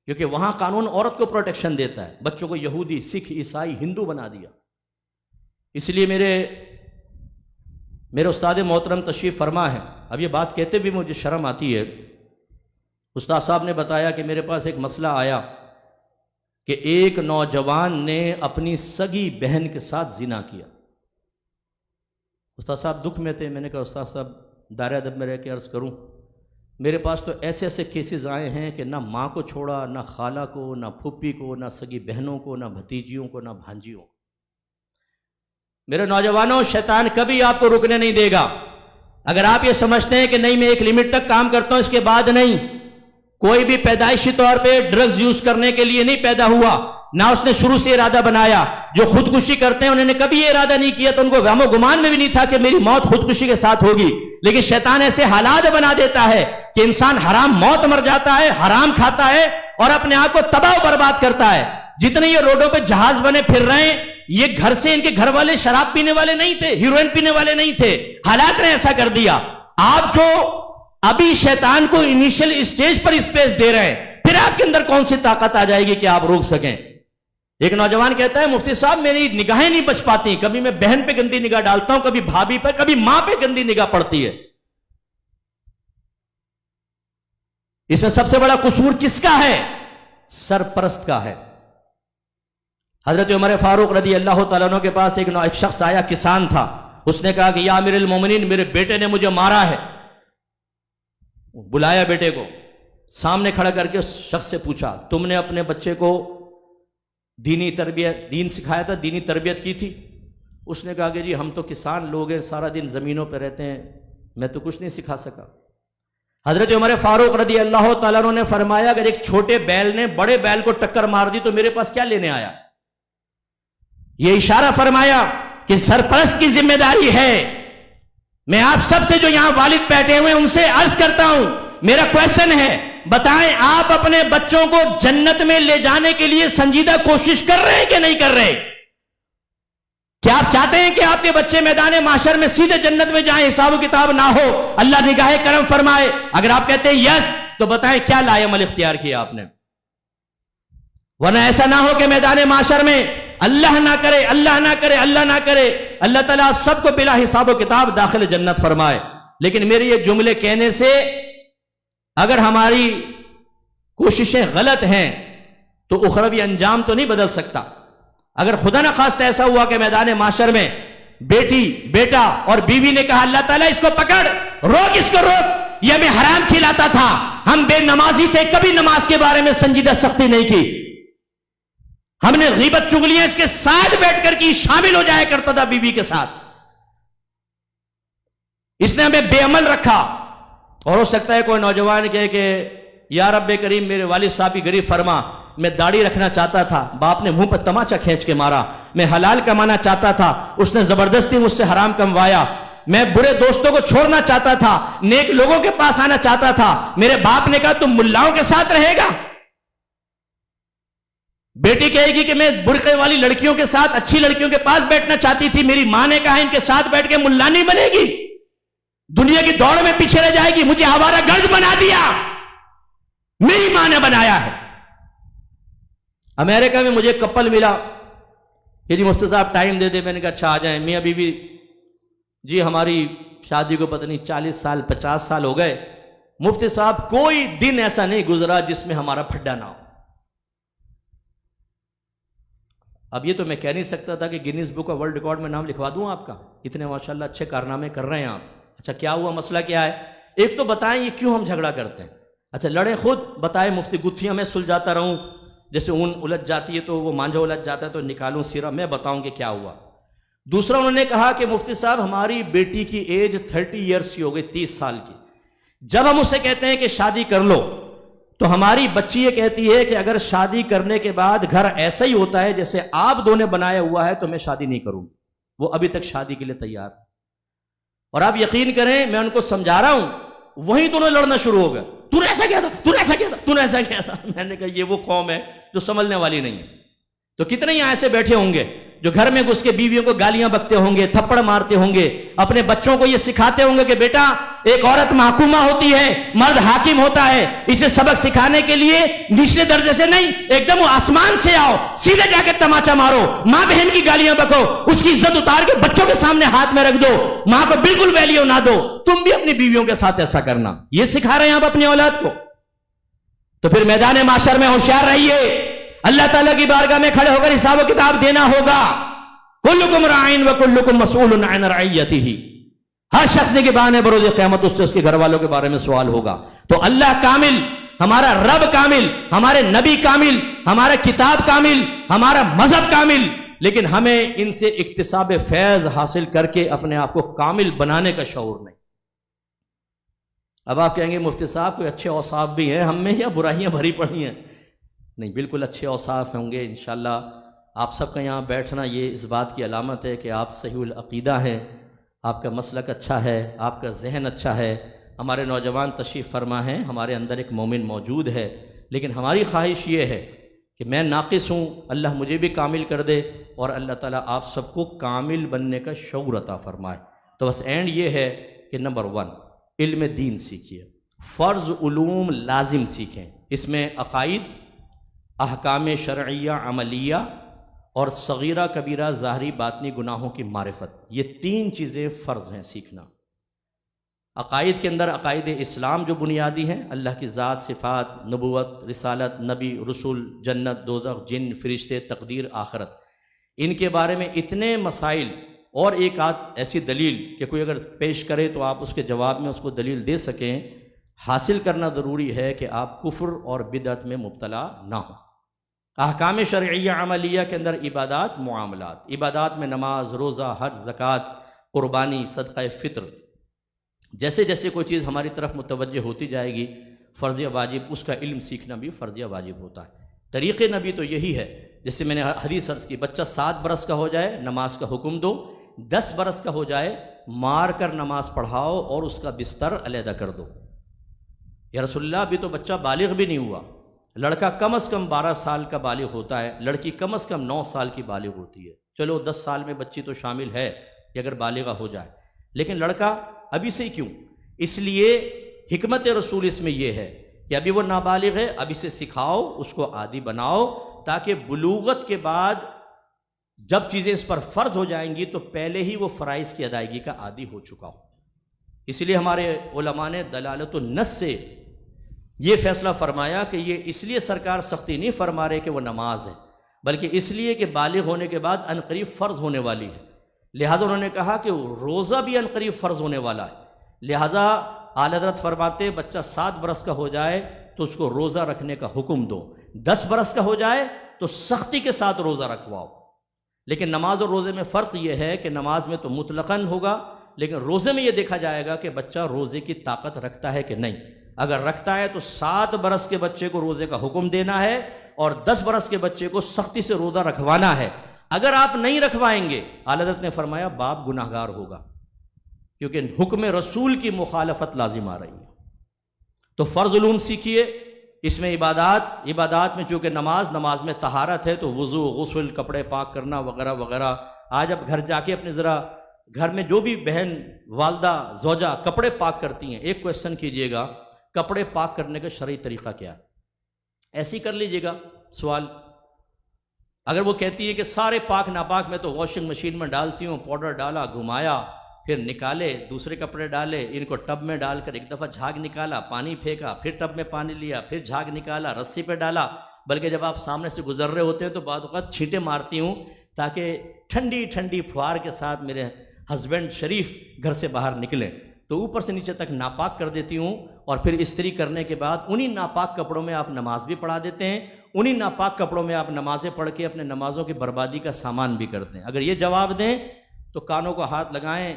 کیونکہ وہاں قانون عورت کو پروٹیکشن دیتا ہے، بچوں کو یہودی، سکھ، عیسائی، ہندو بنا دیا۔ اس لیے میرے استاد محترم تشریف فرما ہے، اب یہ بات کہتے بھی مجھے شرم آتی ہے۔ استاد صاحب نے بتایا کہ میرے پاس ایک مسئلہ آیا کہ ایک نوجوان نے اپنی سگی بہن کے ساتھ زنا کیا۔ استاد صاحب دکھ میں تھے، میں نے کہا استاد صاحب دائرہ ادب میں رہ کے عرض کروں، میرے پاس تو ایسے ایسے کیسز آئے ہیں کہ نہ ماں کو چھوڑا، نہ خالہ کو، نہ پھوپھی کو، نہ سگی بہنوں کو، نہ بھتیجیوں کو، نہ بھانجیوں کو۔ میرے نوجوانوں، شیطان کبھی آپ کو رکنے نہیں دے گا۔ اگر آپ یہ سمجھتے ہیں کہ نہیں میں ایک لمٹ تک کام کرتا ہوں اس کے بعد نہیں، کوئی بھی پیدائشی طور پہ ڈرگز یوز کرنے کے لیے نہیں پیدا ہوا، نہ اس نے شروع سے ارادہ بنایا۔ جو خودکشی کرتے ہیں انہوں نے کبھی یہ ارادہ نہیں کیا، تو ان کو غم و گمان میں بھی نہیں تھا کہ میری موت خودکشی کے ساتھ ہوگی، لیکن شیطان ایسے حالات بنا دیتا ہے کہ انسان حرام موت مر جاتا ہے، حرام کھاتا ہے اور اپنے آپ کو تباہ و برباد کرتا ہے۔ جتنے یہ روڈوں پہ جہاز بنے پھر رہے ہیں، یہ گھر سے ان کے گھر والے شراب پینے والے نہیں تھے، ہیروئن پینے والے نہیں تھے، حالات نے ایسا کر دیا۔ آپ جو ابھی شیطان کو انیشل اسٹیج پر اسپیس دے رہے ہیں، پھر آپ کے اندر کون سی طاقت آ جائے گی کہ آپ روک سکیں؟ ایک نوجوان کہتا ہے مفتی صاحب میری نگاہیں نہیں بچ پاتی، کبھی میں بہن پہ گندی نگاہ ڈالتا ہوں، کبھی بھابھی پہ، کبھی ماں پہ گندی نگاہ پڑتی ہے۔ اس میں سب سے بڑا قصور کس کا ہے؟ سرپرست کا ہے۔ حضرت عمر فاروق رضی اللہ تعالیٰ عنہ کے پاس ایک شخص آیا، کسان تھا، اس نے کہا کہ یا امیر المومنین میرے بیٹے نے مجھے مارا ہے۔ بلایا بیٹے کو، سامنے کھڑا کر کے اس شخص سے پوچھا تم نے اپنے بچے کو دینی تربیت، دین سکھایا تھا، دینی تربیت کی تھی؟ اس نے کہا کہ جی ہم تو کسان لوگ ہیں، سارا دن زمینوں پہ رہتے ہیں، میں تو کچھ نہیں سکھا سکا۔ حضرت عمر فاروق رضی اللہ تعالیٰ عنہ نے فرمایا اگر ایک چھوٹے بیل نے بڑے بیل کو ٹکر مار دی تو میرے پاس کیا لینے آیا؟ یہ اشارہ فرمایا کہ سرپرست کی ذمہ داری ہے۔ میں آپ سب سے جو یہاں والد بیٹھے ہوئے ان سے عرض کرتا ہوں، میرا کویشچن ہے، بتائیں آپ اپنے بچوں کو جنت میں لے جانے کے لیے سنجیدہ کوشش کر رہے ہیں کہ نہیں کر رہے؟ کیا آپ چاہتے ہیں کہ آپ کے بچے میدان محشر میں سیدھے جنت میں جائیں، حساب و کتاب نہ ہو، اللہ نگاہ کرم فرمائے؟ اگر آپ کہتے ہیں یس تو بتائیں کیا لائے عمل اختیار کیا آپ نے؟ ورنہ ایسا نہ ہو کہ میدان محشر میں اللہ نہ کرے، اللہ نہ کرے، اللہ نہ کرے، اللہ تعالیٰ سب کو بلا حساب و کتاب داخل جنت فرمائے۔ لیکن میرے یہ جملے کہنے سے اگر ہماری کوششیں غلط ہیں تو اخروی انجام تو نہیں بدل سکتا۔ اگر خدا نہ خواستہ ایسا ہوا کہ میدان محشر میں بیٹی، بیٹا اور بیوی نے کہا اللہ تعالیٰ اس کو پکڑ، روک اس کو روک، یہ ہمیں حرام کھلاتا تھا، ہم بے نمازی تھے، کبھی نماز کے بارے میں سنجیدہ سختی نہیں کی، ہم نے غیبت چغلیاں اس کے ساتھ بیٹھ کر کی، شامل ہو جایا کرتا تھا بیوی کے ساتھ، اس نے ہمیں بے عمل رکھا۔ اور ہو سکتا ہے کوئی نوجوان کہے کہ یا رب کریم میرے والد صاحب کی غریب فرما، میں داڑھی رکھنا چاہتا تھا، باپ نے منہ پر تماچا کھینچ کے مارا، میں حلال کمانا چاہتا تھا، اس نے زبردستی مجھ سے حرام کموایا، میں برے دوستوں کو چھوڑنا چاہتا تھا، نیک لوگوں کے پاس آنا چاہتا تھا، میرے باپ نے کہا تم ملاؤں کے ساتھ رہے گا۔ بیٹی کہے گی کہ میں برقعے والی لڑکیوں کے ساتھ، اچھی لڑکیوں کے پاس بیٹھنا چاہتی تھی، میری ماں نے کہا ان کے ساتھ بیٹھ کے ملا نہیں بنے گی، دنیا کی دوڑ میں پیچھے رہ جائے گی، مجھے آوارہ گرد بنا دیا، میری ماں نے بنایا ہے۔ امریکہ میں مجھے کپل ملا، کہ جی مفتی صاحب ٹائم دے دے. میں نے کہا اچھا آ جائیں. میاں بیوی جی ہماری شادی کو پتہ نہیں 40 سال 50 سال ہو گئے. مفتی صاحب کوئی دن ایسا نہیں گزرا جس میں ہمارا پھڈا نہ ہو. اب یہ تو میں کہہ نہیں سکتا تھا کہ Guinness book of world record میں نام لکھوا دوں آپ کا، اتنے ماشاءاللہ اچھے کارنامے کر رہے ہیں آپ. اچھا کیا ہوا، مسئلہ کیا ہے؟ ایک تو بتائیں یہ کیوں ہم جھگڑا کرتے ہیں. اچھا لڑیں خود، بتائیں مفتی گتھیاں میں سلجھاتا رہوں، جیسے اون الجھ جاتی ہے تو وہ مانجھا الجھ جاتا ہے تو نکالوں سیرا، میں بتاؤں کہ کیا ہوا. دوسرا انہوں نے کہا کہ مفتی صاحب ہماری بیٹی کی ایج 30 ایئرس کی ہو گئی، 30 سال کی. جب ہم اسے کہتے ہیں کہ شادی کر لو تو ہماری بچی یہ کہتی ہے کہ اگر شادی کرنے کے بعد گھر ایسا ہی ہوتا ہے جیسے آپ دو نے بنایا ہوا ہے تو میں شادی نہیں کروں. وہ ابھی تک شادی کے لیے تیار. اور آپ یقین کریں میں ان کو سمجھا رہا ہوں، وہیں دونوں لڑنا شروع ہو گئے. تو نے ایسا کیا تھا، تو نے ایسا کیا تھا، تو نے ایسا کیا تھا. میں نے کہا یہ وہ قوم ہے جو سنبھلنے والی نہیں ہے. تو کتنے یہاں ایسے بیٹھے ہوں گے جو گھر میں گھس کے بیویوں کو گالیاں بکتے ہوں گے، تھپڑ مارتے ہوں گے، اپنے بچوں کو یہ سکھاتے ہوں گے کہ بیٹا ایک عورت محکومہ ہوتی ہے، مرد حاکم ہوتا ہے. اسے سبق سکھانے کے لیے نچلے درجے سے نہیں، ایک دم آسمان سے آؤ، سیدھے جا کے تماچا مارو، ماں بہن کی گالیاں بکو، اس کی عزت اتار کے بچوں کے سامنے ہاتھ میں رکھ دو، ماں کو بالکل ویلیو نہ دو. تم بھی اپنی بیویوں کے ساتھ ایسا کرنا. یہ سکھا رہے ہیں آپ اپنی اولاد کو. تو پھر میدان معاشر میں ہوشیار رہیے. اللہ تعالیٰ کی بارگاہ میں کھڑے ہو کر حساب و کتاب دینا ہوگا. کلکم راعٍ وکلکم مسئول عن رعیتہ. ہر شخص نے کے بہانے بروز قیامت اس سے اس کے گھر والوں کے بارے میں سوال ہوگا. تو اللہ کامل، ہمارا رب کامل، ہمارے نبی کامل، ہمارا کتاب کامل، ہمارا مذہب کامل، لیکن ہمیں ان سے اکتساب فیض حاصل کر کے اپنے آپ کو کامل بنانے کا شعور نہیں. اب آپ کہیں گے مفتی صاحب کوئی اچھے اوصاف بھی ہیں ہم میں یا برائیاں بھری پڑی ہیں؟ نہیں، بالکل اچھے اوصاف ہوں گے انشاءاللہ. آپ سب کا یہاں بیٹھنا یہ اس بات کی علامت ہے کہ آپ صحیح العقیدہ ہیں، آپ کا مسلک اچھا ہے، آپ کا ذہن اچھا ہے. ہمارے نوجوان تشریف فرما ہیں، ہمارے اندر ایک مومن موجود ہے، لیکن ہماری خواہش یہ ہے کہ میں ناقص ہوں، اللہ مجھے بھی کامل کر دے اور اللہ تعالیٰ آپ سب کو کامل بننے کا شعور عطا فرمائے. تو بس اینڈ یہ ہے کہ نمبر 1 علم دین سیکھیے، فرض علوم لازم سیکھیں. اس میں عقائد، احکام شرعیہ عملیہ اور صغیرہ کبیرہ ظاہری باطنی گناہوں کی معرفت، یہ 3 چیزیں فرض ہیں سیکھنا. عقائد کے اندر عقائد اسلام جو بنیادی ہیں، اللہ کی ذات، صفات، نبوت، رسالت، نبی، رسول، جنت، دوزخ، جن، فرشتے، تقدیر، آخرت، ان کے بارے میں اتنے مسائل اور ایک آدھ ایسی دلیل کہ کوئی اگر پیش کرے تو آپ اس کے جواب میں اس کو دلیل دے سکیں، حاصل کرنا ضروری ہے کہ آپ کفر اور بدعت میں مبتلا نہ ہوں. احکام شرعیہ عملیہ کے اندر عبادات، معاملات، عبادات میں نماز، روزہ، حج، زکوٰۃ، قربانی، صدقہ فطر، جیسے جیسے کوئی چیز ہماری طرف متوجہ ہوتی جائے گی فرض یا واجب، اس کا علم سیکھنا بھی فرض یا واجب ہوتا ہے. طریقے نبی تو یہی ہے، جیسے میں نے حدیث عرض کی، بچہ 7 برس کا ہو جائے نماز کا حکم دو، 10 برس کا ہو جائے مار کر نماز پڑھاؤ اور اس کا بستر علیحدہ کر دو. یا رسول اللہ ابھی تو بچہ بالغ بھی نہیں ہوا، لڑکا کم از کم 12 سال کا بالغ ہوتا ہے، لڑکی کم از کم 9 سال کی بالغ ہوتی ہے. چلو 10 سال میں بچی تو شامل ہے کہ اگر بالغہ ہو جائے، لیکن لڑکا ابھی سے کیوں؟ اس لیے حکمت رسول اس میں یہ ہے کہ ابھی وہ نابالغ ہے، اب اسے سکھاؤ، اس کو عادی بناؤ، تاکہ بلوغت کے بعد جب چیزیں اس پر فرض ہو جائیں گی تو پہلے ہی وہ فرائض کی ادائیگی کا عادی ہو چکا ہو. اس لیے ہمارے علماء نے دلالت النص سے یہ فیصلہ فرمایا کہ یہ اس لیے سرکار سختی نہیں فرما رہے کہ وہ نماز ہے، بلکہ اس لیے کہ بالغ ہونے کے بعد عنقریب فرض ہونے والی ہے. لہذا انہوں نے کہا کہ روزہ بھی عنقریب فرض ہونے والا ہے. لہذا اعلی حضرت فرماتے بچہ 7 برس کا ہو جائے تو اس کو روزہ رکھنے کا حکم دو، 10 برس کا ہو جائے تو سختی کے ساتھ روزہ رکھواؤ. لیکن نماز اور روزے میں فرق یہ ہے کہ نماز میں تو مطلقاً ہوگا، لیکن روزے میں یہ دیکھا جائے گا کہ بچہ روزے کی طاقت رکھتا ہے کہ نہیں. اگر رکھتا ہے تو 7 برس کے بچے کو روزے کا حکم دینا ہے اور 10 برس کے بچے کو سختی سے روزہ رکھوانا ہے. اگر آپ نہیں رکھوائیں گے، اعلی حضرت نے فرمایا باپ گناہ گار ہوگا، کیونکہ حکم رسول کی مخالفت لازم آ رہی ہے. تو فرض علوم سیکھیے. اس میں عبادات میں چونکہ نماز میں طہارت ہے تو وضو، غسل، کپڑے پاک کرنا وغیرہ وغیرہ. آج اب گھر جا کے اپنے ذرا گھر میں جو بھی بہن، والدہ، زوجہ کپڑے پاک کرتی ہیں، ایک کوشچن کیجئے گا، کپڑے پاک کرنے کا شرعی طریقہ کیا ہے؟ ایسے ہی کر لیجئے گا سوال. اگر وہ کہتی ہے کہ سارے پاک ناپاک میں تو واشنگ مشین میں ڈالتی ہوں، پاؤڈر ڈالا، گھمایا، پھر نکالے، دوسرے کپڑے ڈالے، ان کو ٹب میں ڈال کر ایک دفعہ جھاگ نکالا، پانی پھینکا، پھر ٹب میں پانی لیا، پھر جھاگ نکالا، رسی پہ ڈالا، بلکہ جب آپ سامنے سے گزر رہے ہوتے ہیں تو بعض اوقات چھینٹیں مارتی ہوں تاکہ ٹھنڈی ٹھنڈی پھوار کے ساتھ میرے ہسبینڈ شریف گھر سے باہر نکلیں، تو اوپر سے نیچے تک ناپاک کر دیتی ہوں، اور پھر استری کرنے کے بعد انہی ناپاک کپڑوں میں آپ نماز بھی پڑھا دیتے ہیں، انہی ناپاک کپڑوں میں آپ نمازیں پڑھ کے اپنے نمازوں کی بربادی کا سامان بھی کرتے ہیں۔ اگر یہ جواب دیں تو کانوں کو ہاتھ لگائیں،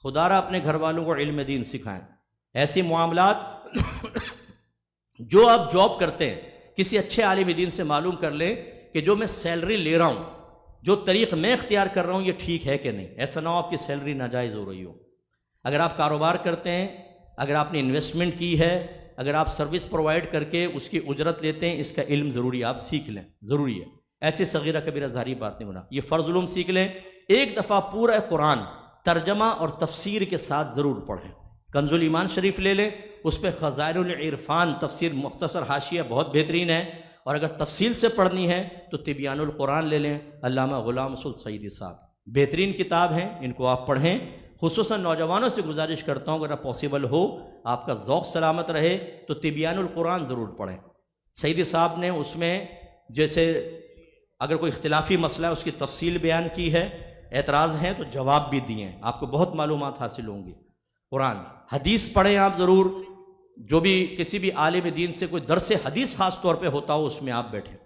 خدا را اپنے گھر والوں کو علم دین سکھائیں۔ ایسی معاملات جو آپ جاب کرتے ہیں کسی اچھے عالم دین سے معلوم کر لیں کہ جو میں سیلری لے رہا ہوں، جو طریق میں اختیار کر رہا ہوں، یہ ٹھیک ہے کہ نہیں۔ ایسا نہ ہو آپ کی سیلری ناجائز ہو رہی ہو۔ اگر آپ کاروبار کرتے ہیں، اگر آپ نے انویسٹمنٹ کی ہے، اگر آپ سروس پرووائڈ کر کے اس کی اجرت لیتے ہیں، اس کا علم ضروری ہے، آپ سیکھ لیں، ضروری ہے۔ ایسی صغیرہ کبیرہ ظاہری بات نہیں ہونا، یہ فرض علوم سیکھ لیں۔ ایک دفعہ پورا قرآن ترجمہ اور تفسیر کے ساتھ ضرور پڑھیں۔ کنز الایمان شریف لے لیں، اس پہ خزائن العرفان تفسیر مختصر حاشیہ بہت بہترین ہے، اور اگر تفصیل سے پڑھنی ہے تو تبیان القرآن لے لیں، علامہ غلام رسول سعیدی صاحب، بہترین کتاب ہیں، ان کو آپ پڑھیں۔ خصوصاً نوجوانوں سے گزارش کرتا ہوں اگر پاسبل ہو، آپ کا ذوق سلامت رہے تو تبیان القرآن ضرور پڑھیں۔ سعیدی صاحب نے اس میں جیسے اگر کوئی اختلافی مسئلہ ہے اس کی تفصیل بیان کی ہے، اعتراض ہیں تو جواب بھی دیے ہیں، آپ کو بہت معلومات حاصل ہوں گی۔ قرآن حدیث پڑھیں آپ ضرور، جو بھی کسی بھی عالم دین سے کوئی درس حدیث خاص طور پہ ہوتا ہو اس میں آپ بیٹھیں۔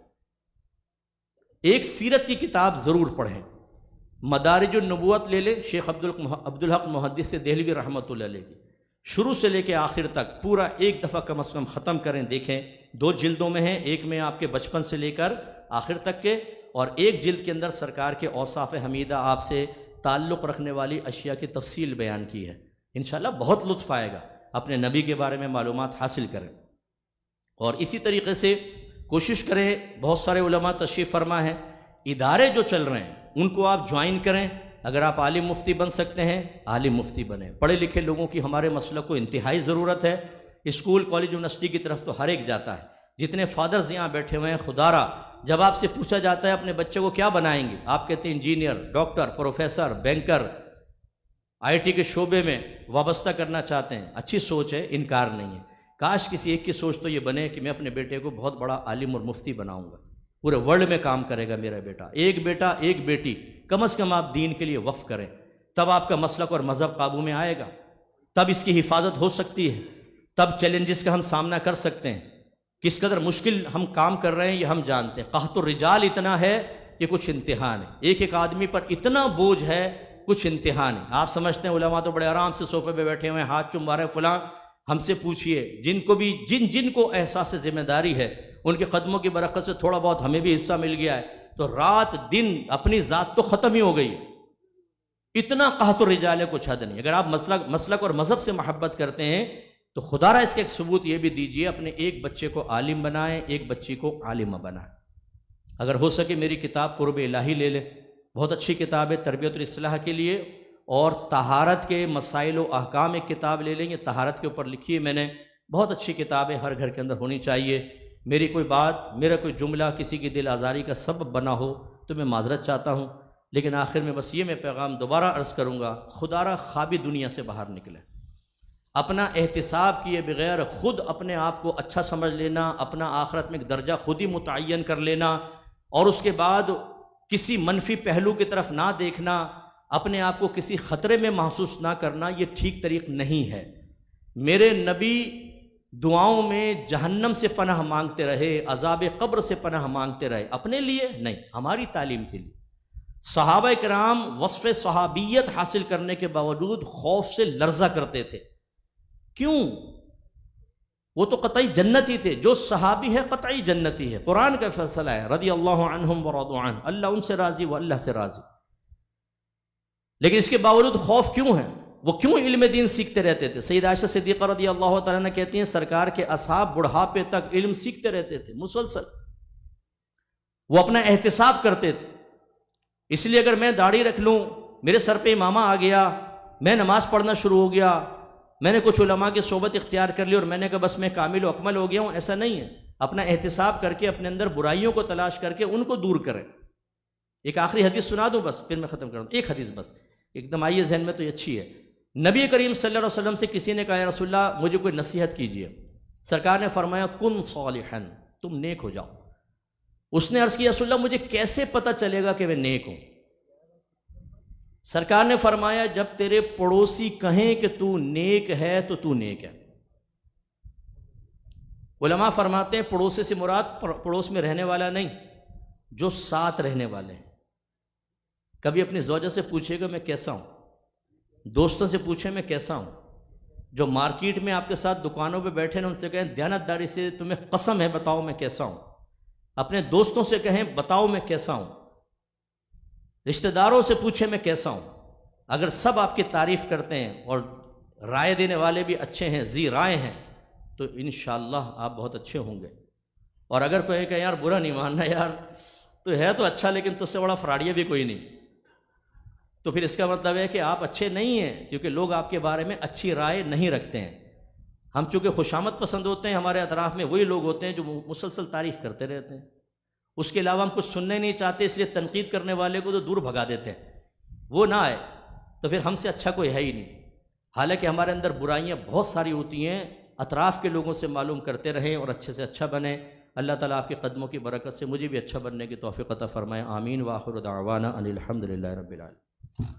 ایک سیرت کی کتاب ضرور پڑھیں، مدارج النبوت لے لیں، شیخ عبدالحق محدث دہلوی رحمۃ اللہ علیہ کی، شروع سے لے کے آخر تک پورا ایک دفعہ کم از کم ختم کریں، دیکھیں۔ 2 جلدوں میں ہیں، ایک میں آپ کے بچپن سے لے کر آخر تک کے، اور ایک جلد کے اندر سرکار کے اوصاف حمیدہ آپ سے تعلق رکھنے والی اشیاء کی تفصیل بیان کی ہے۔ انشاءاللہ بہت لطف آئے گا، اپنے نبی کے بارے میں معلومات حاصل کریں۔ اور اسی طریقے سے کوشش کریں، بہت سارے علماء تشریف فرما ہیں، ادارے جو چل رہے ہیں ان کو آپ جوائن کریں۔ اگر آپ عالم مفتی بن سکتے ہیں عالم مفتی بنیں۔ پڑھے لکھے لوگوں کی ہمارے مسلک کو انتہائی ضرورت ہے۔ اسکول کالج یونیورسٹی کی طرف تو ہر ایک جاتا ہے، جتنے فادرز یہاں بیٹھے ہوئے ہیں، خدا را جب آپ سے پوچھا جاتا ہے اپنے بچے کو کیا بنائیں گے، آپ کہتے ہیں engineer, doctor, professor, banker, I T کے شعبے میں وابستہ کرنا چاہتے ہیں۔ اچھی سوچ ہے، انکار نہیں ہے۔ کاش کسی ایک کی سوچ تو یہ بنے کہ میں اپنے بیٹے کو بہت بڑا عالم اور مفتی بناؤں گا، پورے ورلڈ میں کام کرے گا میرا بیٹا۔ ایک بیٹا ایک بیٹی کم از کم آپ دین کے لیے وقف کریں، تب آپ کا مسلک اور مذہب قابو میں آئے گا، تب اس کی حفاظت ہو سکتی ہے، تب چیلنجز کا ہم سامنا کر سکتے ہیں۔ کس قدر مشکل ہم کام کر رہے ہیں یہ ہم جانتے ہیں۔ قحط الرجال اتنا ہے کہ کچھ انتہا نہیں، ایک ایک آدمی پر اتنا بوجھ ہے، کچھ انتہا نہیں۔ آپ سمجھتے ہیں علماء تو بڑے آرام سے صوفے پہ بیٹھے ہوئے ہیں، ہاتھ چوم رہے فلاں، ہم سے پوچھئے جن کو احساس ذمہ داری ہے ان کے قدموں کی برکت سے تھوڑا بہت ہمیں بھی حصہ مل گیا ہے، تو رات دن اپنی ذات تو ختم ہی ہو گئی ہے۔ اتنا قحط الرجال ہے، کچھ حد نہیں۔ اگر آپ مسلک اور مذہب سے محبت کرتے ہیں تو خدا را اس کا ایک ثبوت یہ بھی دیجئے، اپنے ایک بچے کو عالم بنائیں، ایک بچی کو عالمہ بنائیں۔ اگر ہو سکے میری کتاب قرب الہی لے لیں، بہت اچھی کتاب ہے تربیت الاصلاح کے لیے، اور طہارت کے مسائل و احکام ایک کتاب لے لیں، یہ طہارت کے اوپر لکھی ہے میں نے، بہت اچھی کتاب ہے، ہر گھر کے اندر ہونی چاہیے۔ میری کوئی بات، میرا کوئی جملہ کسی کی دل آزاری کا سبب بنا ہو تو میں معذرت چاہتا ہوں، لیکن آخر میں بس یہ میں پیغام دوبارہ عرض کروں گا، خدا را خوابی دنیا سے باہر نکلیں، اپنا احتساب کیے بغیر خود اپنے آپ کو اچھا سمجھ لینا، اپنا آخرت میں ایک درجہ خود ہی متعین کر لینا، اور اس کے بعد کسی منفی پہلو کی طرف نہ دیکھنا، اپنے آپ کو کسی خطرے میں محسوس نہ کرنا، یہ ٹھیک طریق نہیں ہے۔ میرے نبی دعاؤں میں جہنم سے پناہ مانگتے رہے، عذاب قبر سے پناہ مانگتے رہے، اپنے لیے نہیں، ہماری تعلیم کے لیے۔ صحابہ کرام وصف صحابیت حاصل کرنے کے باوجود خوف سے لرزہ کرتے تھے، کیوں؟ وہ تو قطعی جنتی تھے، جو صحابی ہے قطعی جنتی ہے، قرآن کا فیصلہ ہے، رضی اللہ عنہم ورضوا عنہ، اللہ ان سے راضی، وہ اللہ سے راضی۔ لیکن اس کے باوجود خوف کیوں ہے؟ وہ کیوں علم دین سیکھتے رہتے تھے؟ سیدہ عائشہ صدیقہ رضی اللہ تعالیٰ عنہ کہتی ہیں سرکار کے اصحاب بڑھاپے تک علم سیکھتے رہتے تھے مسلسل، وہ اپنا احتساب کرتے تھے۔ اس لیے اگر میں داڑھی رکھ لوں، میرے سر پہ امامہ آ گیا، میں نماز پڑھنا شروع ہو گیا، میں نے کچھ علماء کی صحبت اختیار کر لی اور میں نے کہا بس میں کامل و اکمل ہو گیا ہوں، ایسا نہیں ہے۔ اپنا احتساب کر کے اپنے اندر برائیوں کو تلاش کر کے ان کو دور کریں۔ ایک آخری حدیث سنا دوں بس، پھر میں ختم کر دوں، ایک حدیث بس، ایک دم آئیے ذہن میں، تو یہ اچھی ہے۔ نبی کریم صلی اللہ علیہ وسلم سے کسی نے کہا یا رسول اللہ مجھے کوئی نصیحت کیجیے، سرکار نے فرمایا کن صالحا، تم نیک ہو جاؤ۔ اس نے عرض کیا رسول اللہ مجھے کیسے پتہ چلے گا کہ میں نیک ہوں؟ سرکار نے فرمایا جب تیرے پڑوسی کہیں کہ تو نیک ہے تو تو نیک ہے۔ علماء فرماتے ہیں پڑوسی سے مراد پڑوس میں رہنے والا نہیں، جو ساتھ رہنے والے ہیں۔ کبھی اپنی زوجہ سے پوچھے گا میں کیسا ہوں، دوستوں سے پوچھیں میں کیسا ہوں، جو مارکیٹ میں آپ کے ساتھ دکانوں پہ بیٹھے ہیں ان سے کہیں دیانتداری سے تمہیں قسم ہے بتاؤ میں کیسا ہوں، اپنے دوستوں سے کہیں بتاؤ میں کیسا ہوں، رشتہ داروں سے پوچھیں میں کیسا ہوں۔ اگر سب آپ کی تعریف کرتے ہیں اور رائے دینے والے بھی اچھے ہیں، ذی رائے ہیں، تو انشاءاللہ آپ بہت اچھے ہوں گے۔ اور اگر کوئی کہ یار برا نہیں ماننا یار، تو ہے تو اچھا لیکن تجھ سے بڑا فراڈیہ بھی کوئی نہیں، تو پھر اس کا مطلب ہے کہ آپ اچھے نہیں ہیں، کیونکہ لوگ آپ کے بارے میں اچھی رائے نہیں رکھتے ہیں۔ ہم چونکہ خوشامد پسند ہوتے ہیں، ہمارے اطراف میں وہی لوگ ہوتے ہیں جو مسلسل تعریف کرتے رہتے ہیں، اس کے علاوہ ہم کچھ سننے نہیں چاہتے، اس لیے تنقید کرنے والے کو تو دور بھگا دیتے ہیں، وہ نہ آئے تو پھر ہم سے اچھا کوئی ہے ہی نہیں۔ حالانکہ ہمارے اندر برائیاں بہت ساری ہوتی ہیں، اطراف کے لوگوں سے معلوم کرتے رہیں اور اچھے سے اچھا بنیں۔ اللہ تعالیٰ آپ کے قدموں کی برکت سے مجھے بھی اچھا بننے کی توفیق عطا فرمائے، آمین۔ وآخر دعوانا ان الحمد للہ رب العالمین۔